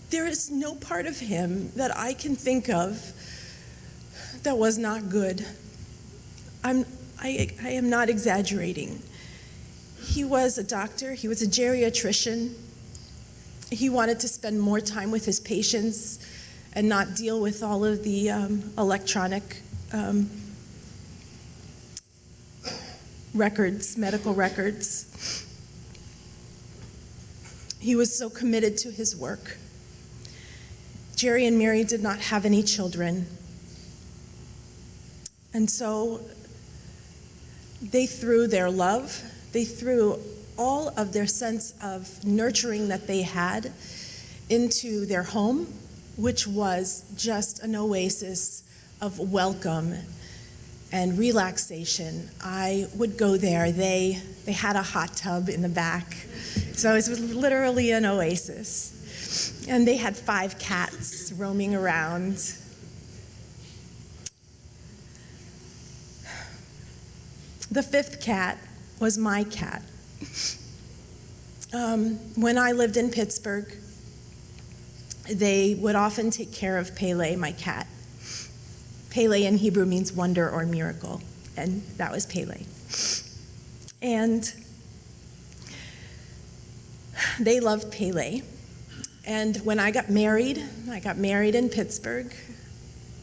There is no part of him that I can think of that was not good. I am not exaggerating. He was a doctor, he was a geriatrician. He wanted to spend more time with his patients and not deal with all of the electronic records, medical records. He was so committed to his work. Jerry and Mary did not have any children. And so they threw their love, they threw all of their sense of nurturing that they had into their home, which was just an oasis of welcome and relaxation. I would go there. They had a hot tub in the back, so it was literally an oasis. And they had 5 cats roaming around. The 5th cat was my cat. When I lived in Pittsburgh, they would often take care of Pele, my cat. Pele in Hebrew means wonder or miracle, and that was Pele. And they loved Pele. And when I got married in Pittsburgh,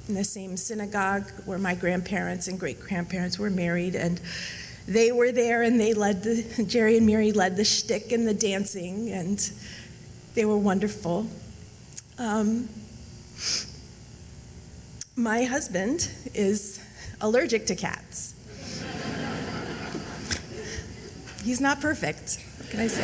in the same synagogue where my grandparents and great-grandparents were married, and they were there, and Jerry and Mary led the shtick and the dancing, and they were wonderful. My husband is allergic to cats. He's not perfect, what can I say?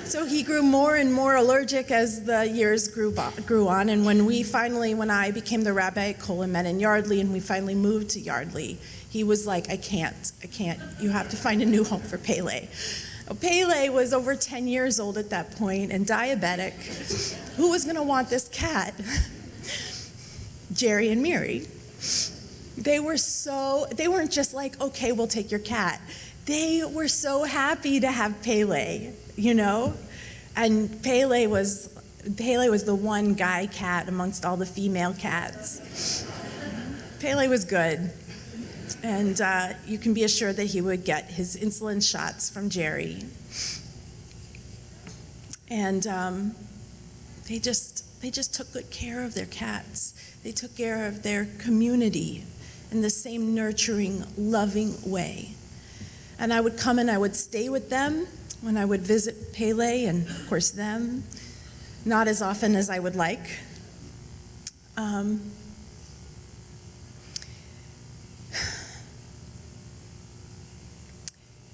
So he grew more and more allergic as the years grew on, and when I became the rabbi at Kolomet in Yardley, and we finally moved to Yardley, he was like, I can't, you have to find a new home for Pele. Pele was over 10 years old at that point and diabetic. Who was gonna want this cat? Jerry and Mary. They weren't just like, okay, we'll take your cat. They were so happy to have Pele, you know? And Pele was the one guy cat amongst all the female cats. Pele was good. And you can be assured that he would get his insulin shots from Jerry. And they just took good care of their cats. They took care of their community in the same nurturing, loving way. And I would come and I would stay with them when I would visit Pele and, of course, them. Not as often as I would like.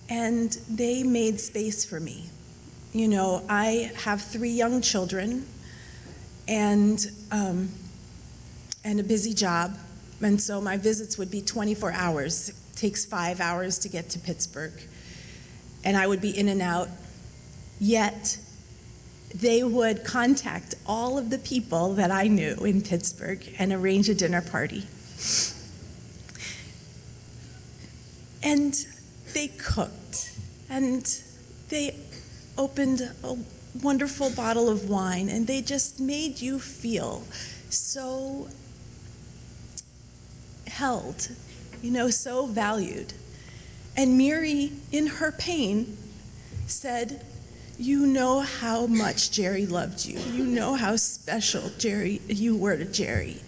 And they made space for me. You know, I have 3 young children and a busy job, and so my visits would be 24 hours. It takes 5 hours to get to Pittsburgh, and I would be in and out Yet they would contact all of the people that I knew in Pittsburgh and arrange a dinner party. And they cooked, and they opened a wonderful bottle of wine, and they just made you feel so held, so valued. And Miri, in her pain, said, "You know how much Jerry loved you. You know how special you were to Jerry."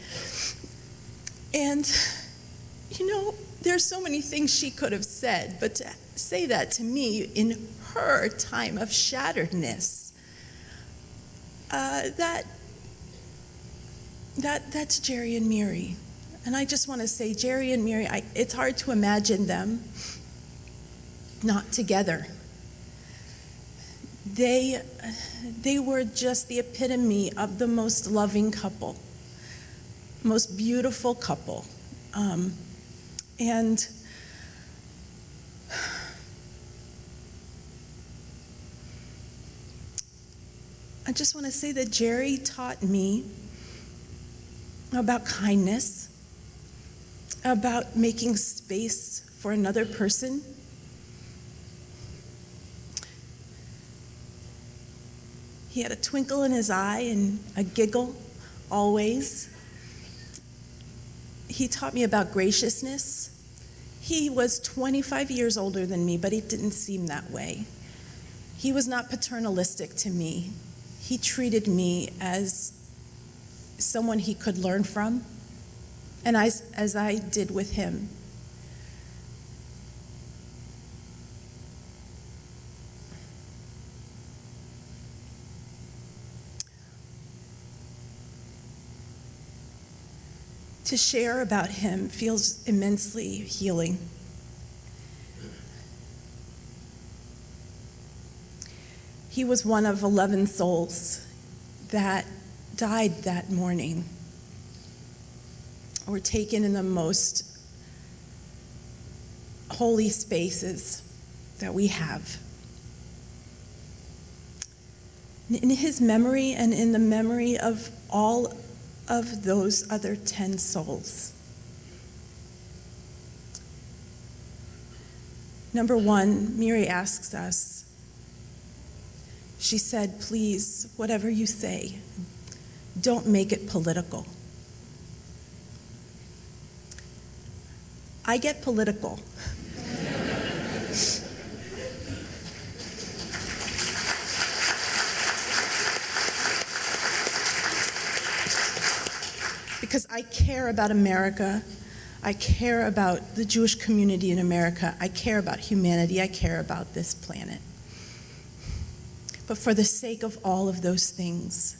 And, there's so many things she could have said, but to say that to me in her time of shatteredness, that's Jerry and Miri. And I just want to say, Jerry and Miri, it's hard to imagine them not together. They were just the epitome of the most loving couple, most beautiful couple. And I just want to say that Jerry taught me about kindness, about making space for another person. He had a twinkle in his eye and a giggle, always. He taught me about graciousness. He was 25 years older than me, but it didn't seem that way. He was not paternalistic to me. He treated me as someone he could learn from, and as I did with him. To share about him feels immensely healing. He was one of 11 souls that died that morning, or taken in the most holy spaces that we have. In his memory and in the memory of all of those other 10 souls. Number one, Miri asks us, she said, "Please, whatever you say, don't make it political." I get political. Because I care about America. I care about the Jewish community in America. I care about humanity. I care about this planet. But for the sake of all of those things,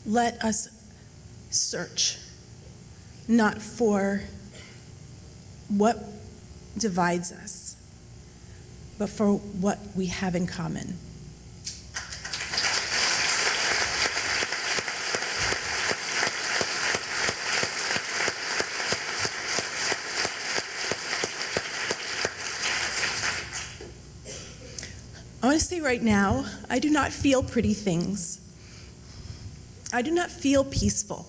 let us search not for what divides us, but for what we have in common. I want to say right now, I do not feel pretty things. I do not feel peaceful.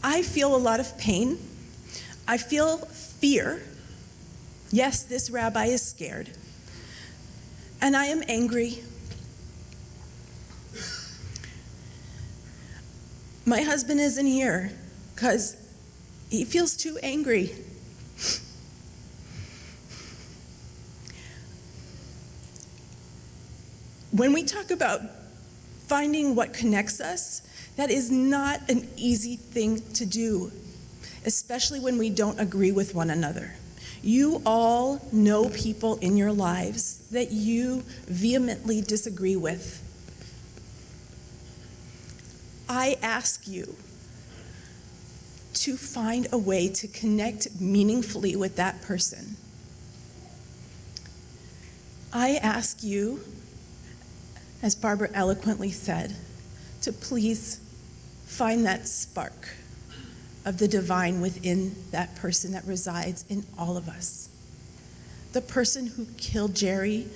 I feel a lot of pain. I feel fear. Yes, this rabbi is scared. And I am angry. My husband isn't here because he feels too angry. When we talk about finding what connects us, that is not an easy thing to do, especially when we don't agree with one another. You all know people in your lives that you vehemently disagree with. I ask you to find a way to connect meaningfully with that person. I ask you, as Barbara eloquently said, to please find that spark of the divine within that person that resides in all of us. The person who killed Jerry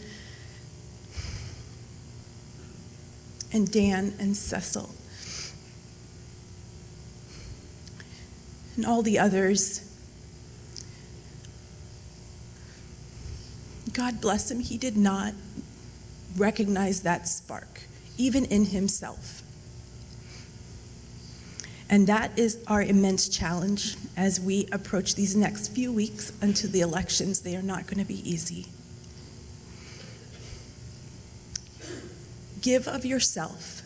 and Dan and Cecil and all the others. God bless him, he did not recognize that spark, even in himself. And that is our immense challenge as we approach these next few weeks until the elections. They are not going to be easy. Give of yourself.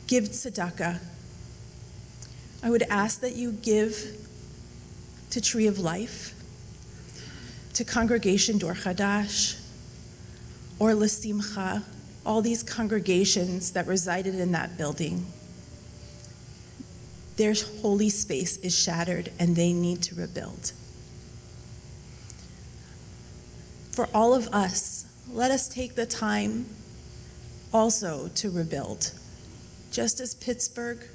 Give tzedakah. I would ask that you give to Tree of Life, to Congregation Dor Chadash, or L'Simcha, all these congregations that resided in that building. Their holy space is shattered and they need to rebuild. For all of us, let us take the time also to rebuild. Just as Pittsburgh,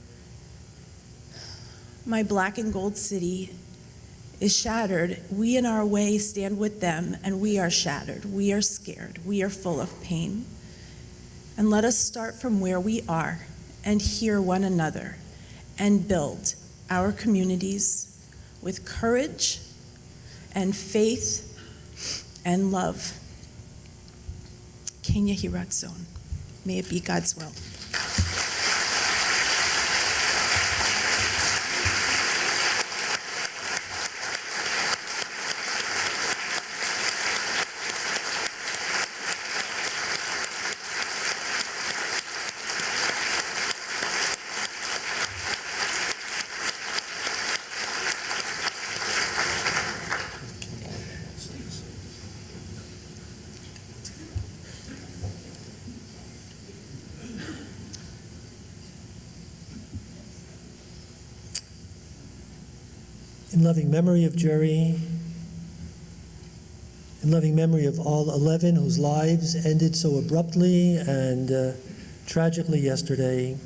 my black and gold city, is shattered, we in our way stand with them, and we are shattered, we are scared, we are full of pain. And let us start from where we are and hear one another and build our communities with courage and faith and love. Ken Yehi Ratzon. May it be God's will. In loving memory of Jerry, in loving memory of all 11 whose lives ended so abruptly and tragically yesterday,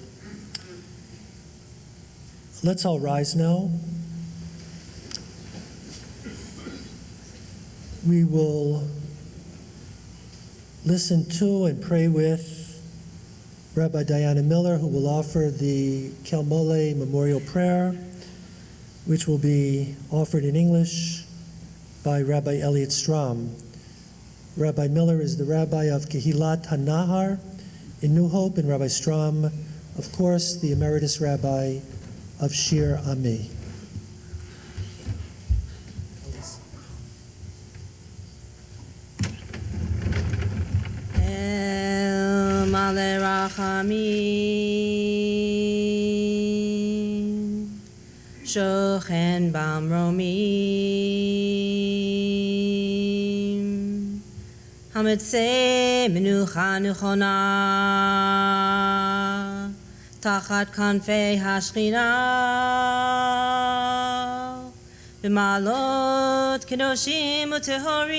let's all rise now. We will listen to and pray with Rabbi Diana Miller, who will offer the Kelmole Memorial Prayer, which will be offered in English by Rabbi Elliot Strom. Rabbi Miller is the rabbi of Kehilat HaNahar in New Hope, and Rabbi Strom, of course, the emeritus rabbi of Shir Ami. El Male Rachamim Shochen Bamromim Hametzeh Menucha Nechona Tachat Kanfei Hashchina B'malot Kedoshim Utehorim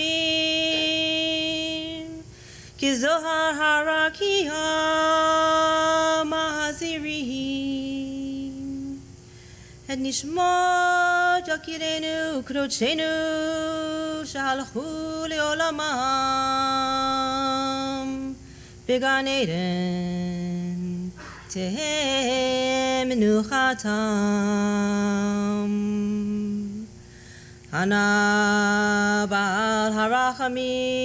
Ki Zohar Harakia Mahazirim Et Nishmot Yakirenu Krodshenu Shahalchu Leolamam Began Eden Tehem Menuchatam Ana Baal Harachamim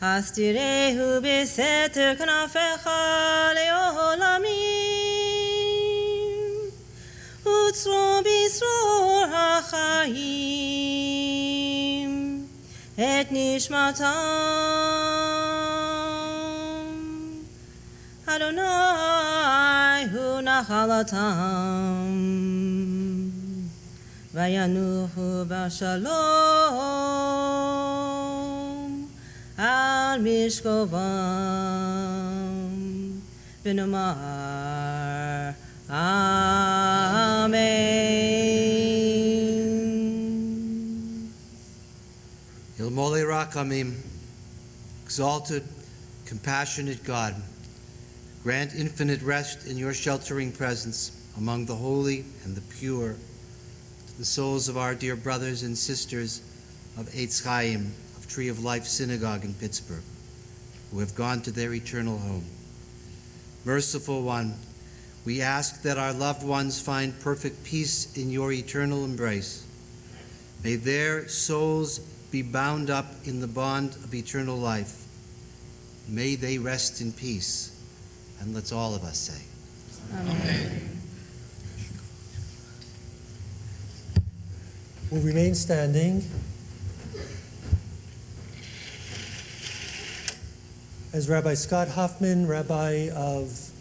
Astirehu Beseter Kanafecha Leolamim Utzro Bisror HaChaim Et Nishmatam Adonai Hu Nachalatam Vayanuchu Bashalom Al Mishkovam V'nomar Amen. Ilmole Rakamim, exalted, compassionate God, Grant infinite rest in your sheltering presence among the holy and the pure, to the souls of our dear brothers and sisters of Eitz Chaim, of Tree of Life Synagogue in Pittsburgh, who have gone to their eternal home. Merciful One, we ask that our loved ones find perfect peace in your eternal embrace. May their souls be bound up in the bond of eternal life. May they rest in peace. And let's all of us say, Amen. We'll remain standing as Rabbi Scott Hoffman, Rabbi of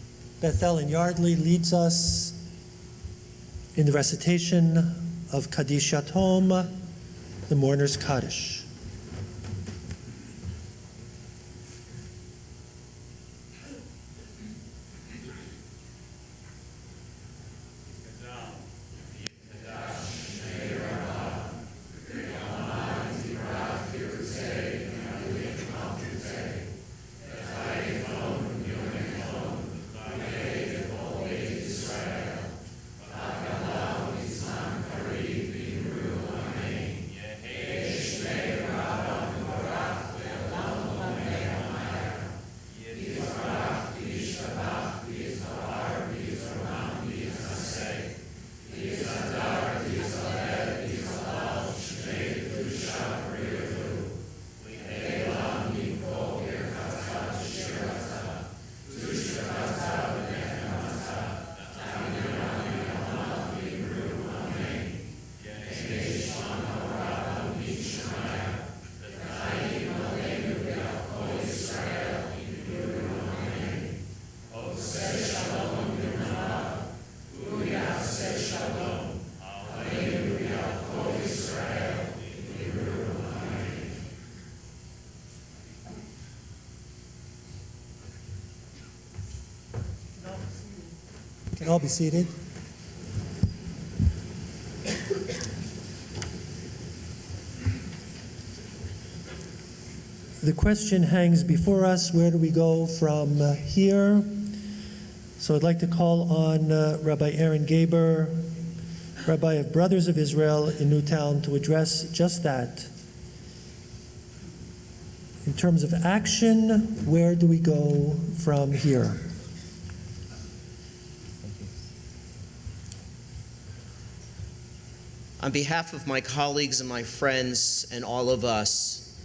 Bethel and Yardley, leads us in the recitation of Kadishat Hom, the Mourner's Kaddish. Can all be seated? The question hangs before us, where do we go from here? So I'd like to call on Rabbi Aaron Gaber, Rabbi of Brothers of Israel in Newtown, to address just that. In terms of action, where do we go from here? On behalf of my colleagues and my friends and all of us,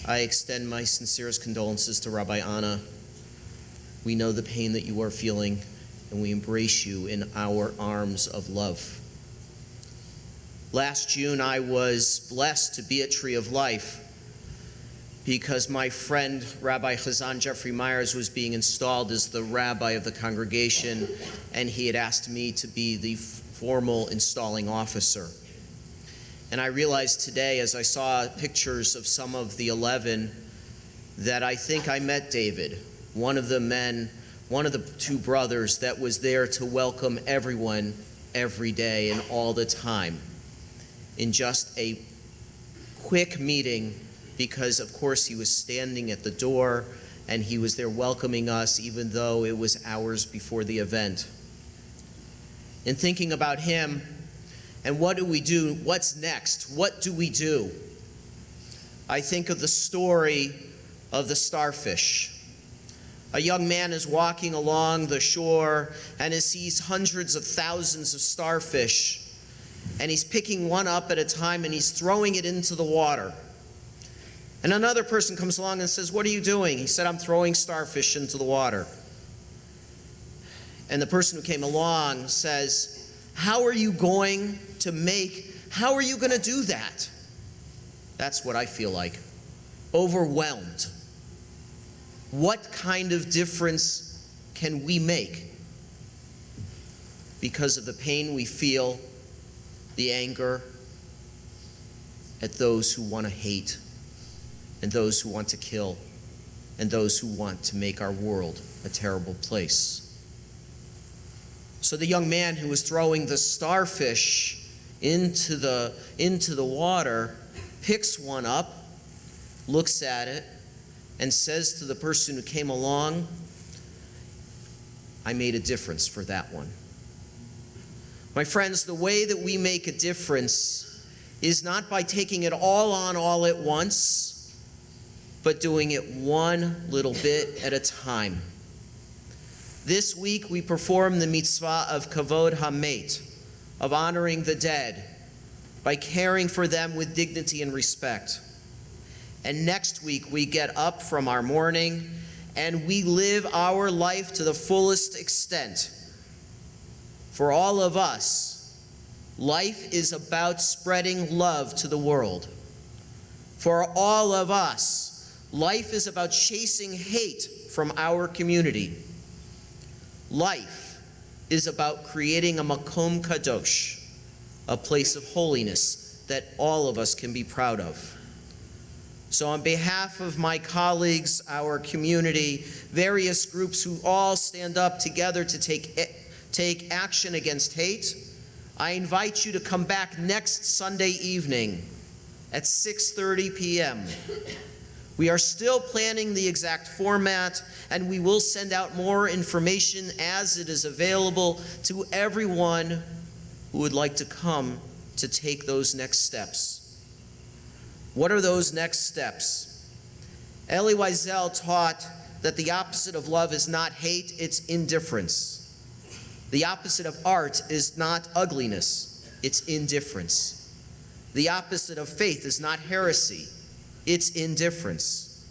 I extend my sincerest condolences to Rabbi Anna. We know the pain that you are feeling, and we embrace you in our arms of love. Last June, I was blessed to be at Tree of Life because my friend, Rabbi Chazan Jeffrey Myers, was being installed as the rabbi of the congregation, and he had asked me to be the formal installing officer. And I realized today, as I saw pictures of some of the 11, that I think I met David, one of the two brothers that was there to welcome everyone every day and all the time in just a quick meeting, because of course he was standing at the door and he was there welcoming us even though it was hours before the event. In thinking about him, and what do we do? What's next? What do we do? I think of the story of the starfish. A young man is walking along the shore and he sees hundreds of thousands of starfish, and he's picking one up at a time and he's throwing it into the water. And another person comes along and says, "What are you doing?" He said, "I'm throwing starfish into the water." And the person who came along says, how are you going to do that? That's what I feel like. Overwhelmed. What kind of difference can we make? Because of the pain we feel, the anger at those who want to hate, and those who want to kill, and those who want to make our world a terrible place. So the young man who was throwing the starfish into the water picks one up, looks at it, and says to the person who came along, I made a difference for that one. My friends, the way that we make a difference is not by taking it all on all at once, but doing it one little bit at a time. This week we perform the mitzvah of kavod hamet, of honoring the dead, by caring for them with dignity and respect. And next week we get up from our mourning and we live our life to the fullest extent. For all of us, life is about spreading love to the world. For all of us, life is about chasing hate from our community. Life is about creating a makom kadosh, a place of holiness that all of us can be proud of. So on behalf of my colleagues, our community, various groups who all stand up together to take action against hate, I invite you to come back next Sunday evening at 6:30 p.m. We are still planning the exact format, and we will send out more information as it is available to everyone who would like to come to take those next steps. What are those next steps? Elie Wiesel taught that the opposite of love is not hate, it's indifference. The opposite of art is not ugliness, it's indifference. The opposite of faith is not heresy, it's indifference.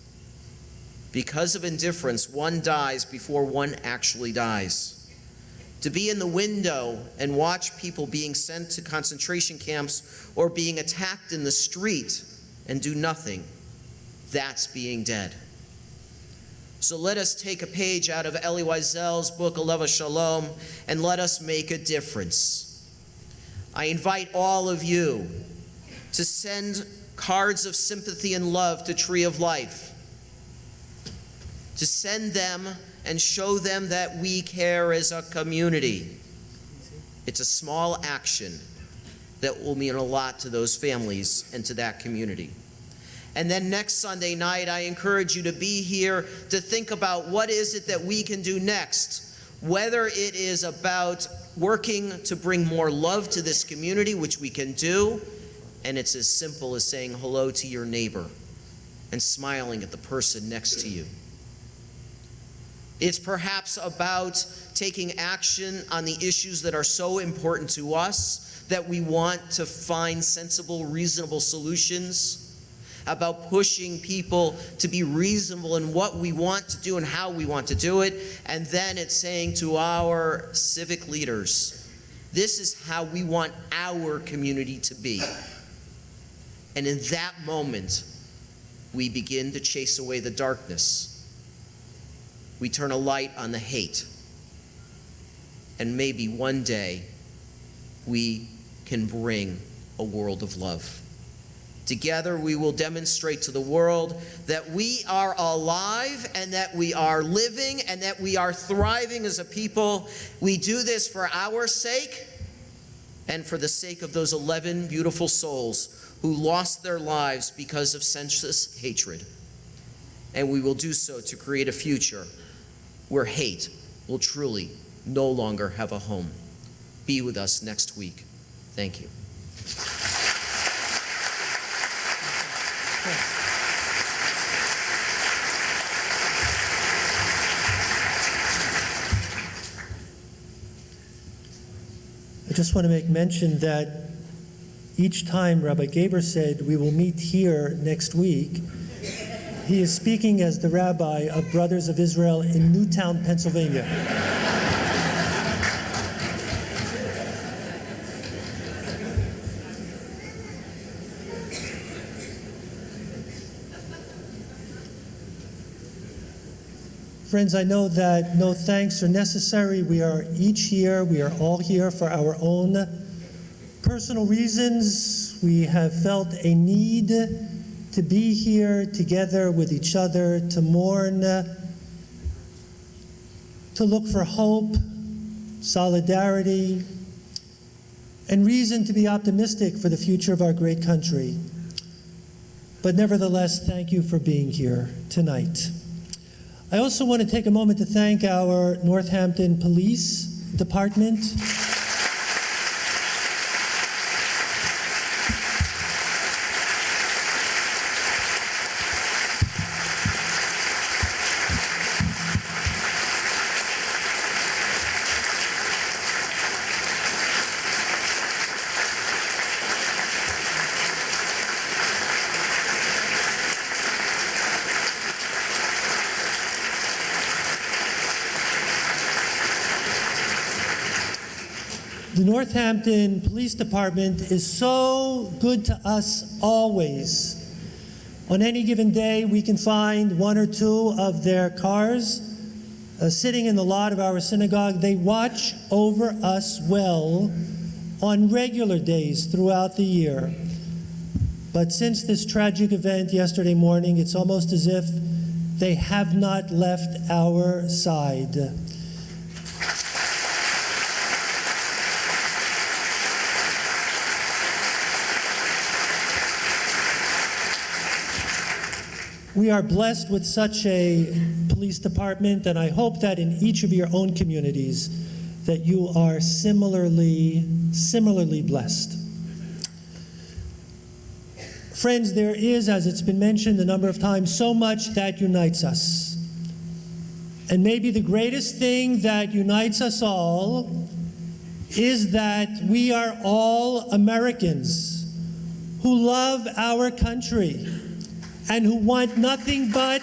Because of indifference, one dies before one actually dies. To be in the window and watch people being sent to concentration camps or being attacked in the street and do nothing, that's being dead. So let us take a page out of Elie Wiesel's book, Ohev Shalom, and let us make a difference. I invite all of you to send cards of sympathy and love to Tree of Life, to send them and show them that we care as a community. It's a small action that will mean a lot to those families and to that community. And then next Sunday night, I encourage you to be here to think about what is it that we can do next, whether it is about working to bring more love to this community, which we can do, and it's as simple as saying hello to your neighbor and smiling at the person next to you. It's perhaps about taking action on the issues that are so important to us that we want to find sensible, reasonable solutions, about pushing people to be reasonable in what we want to do and how we want to do it. And then it's saying to our civic leaders, this is how we want our community to be. And in that moment, we begin to chase away the darkness. We turn a light on the hate. And maybe one day, we can bring a world of love. Together, we will demonstrate to the world that we are alive and that we are living and that we are thriving as a people. We do this for our sake and for the sake of those 11 beautiful souls who lost their lives because of senseless hatred. And we will do so to create a future where hate will truly no longer have a home. Be with us next week. Thank you. I just want to make mention that each time Rabbi Gaber said we will meet here next week, he is speaking as the rabbi of Brothers of Israel in Newtown, Pennsylvania. Friends, I know that no thanks are necessary. We are each here. We are all here for our own personal reasons. We have felt a need to be here together with each other, to mourn, to look for hope, solidarity, and reason to be optimistic for the future of our great country. But nevertheless, thank you for being here tonight. I also want to take a moment to thank our Northampton Police Department. The Northampton Police Department is so good to us always. On any given day, we can find one or two of their cars sitting in the lot of our synagogue. They watch over us well on regular days throughout the year. But since this tragic event yesterday morning, it's almost as if they have not left our side. We are blessed with such a police department, and I hope that in each of your own communities that you are similarly blessed. Friends, there is, as it's been mentioned a number of times, so much that unites us. And maybe the greatest thing that unites us all is that we are all Americans who love our country and who want nothing but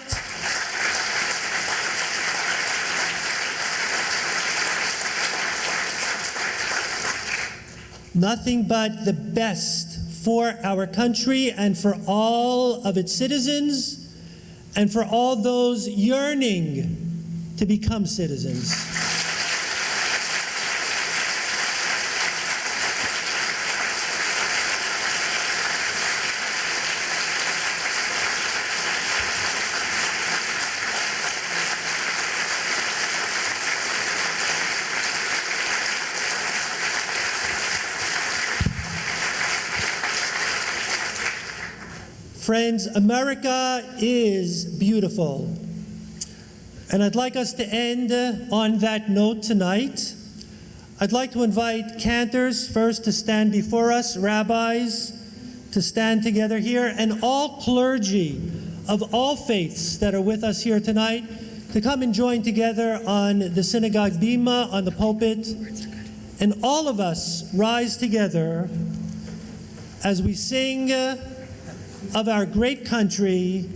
the best for our country and for all of its citizens and for all those yearning to become citizens. Friends, America is beautiful. And I'd like us to end on that note tonight. I'd like to invite cantors first to stand before us, rabbis to stand together here, and all clergy of all faiths that are with us here tonight to come and join together on the synagogue bima, on the pulpit, and all of us rise together as we sing of our great country,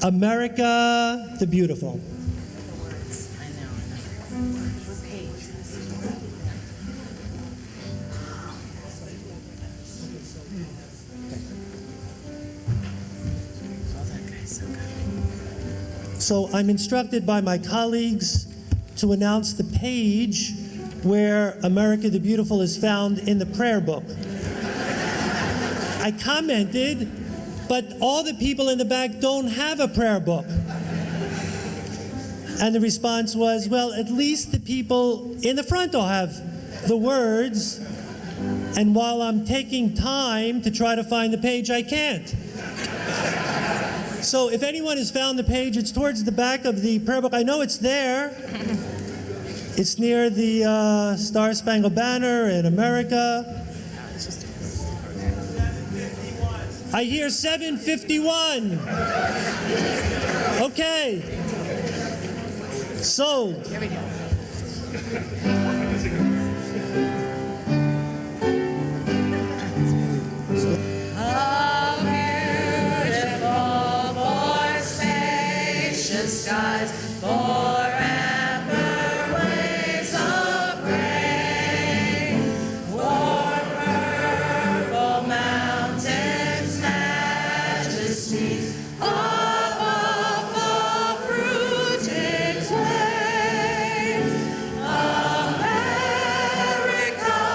America the Beautiful. So I'm instructed by my colleagues to announce the page where America the Beautiful is found in the prayer book. I commented, but all the people in the back don't have a prayer book. And the response was, well, at least the people in the front will have the words. And while I'm taking time to try to find the page, I can't. So if anyone has found the page, it's towards the back of the prayer book. I know it's there. It's near the Star Spangled Banner in America. I hear 751. Okay. Sold. Here we go. Skies forever, waves of rain, for purple mountains, majesties above the fruited plains. America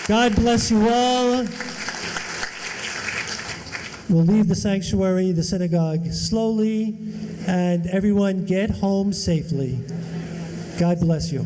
God bless you all. We'll leave the sanctuary, the synagogue, slowly, and everyone get home safely. God bless you.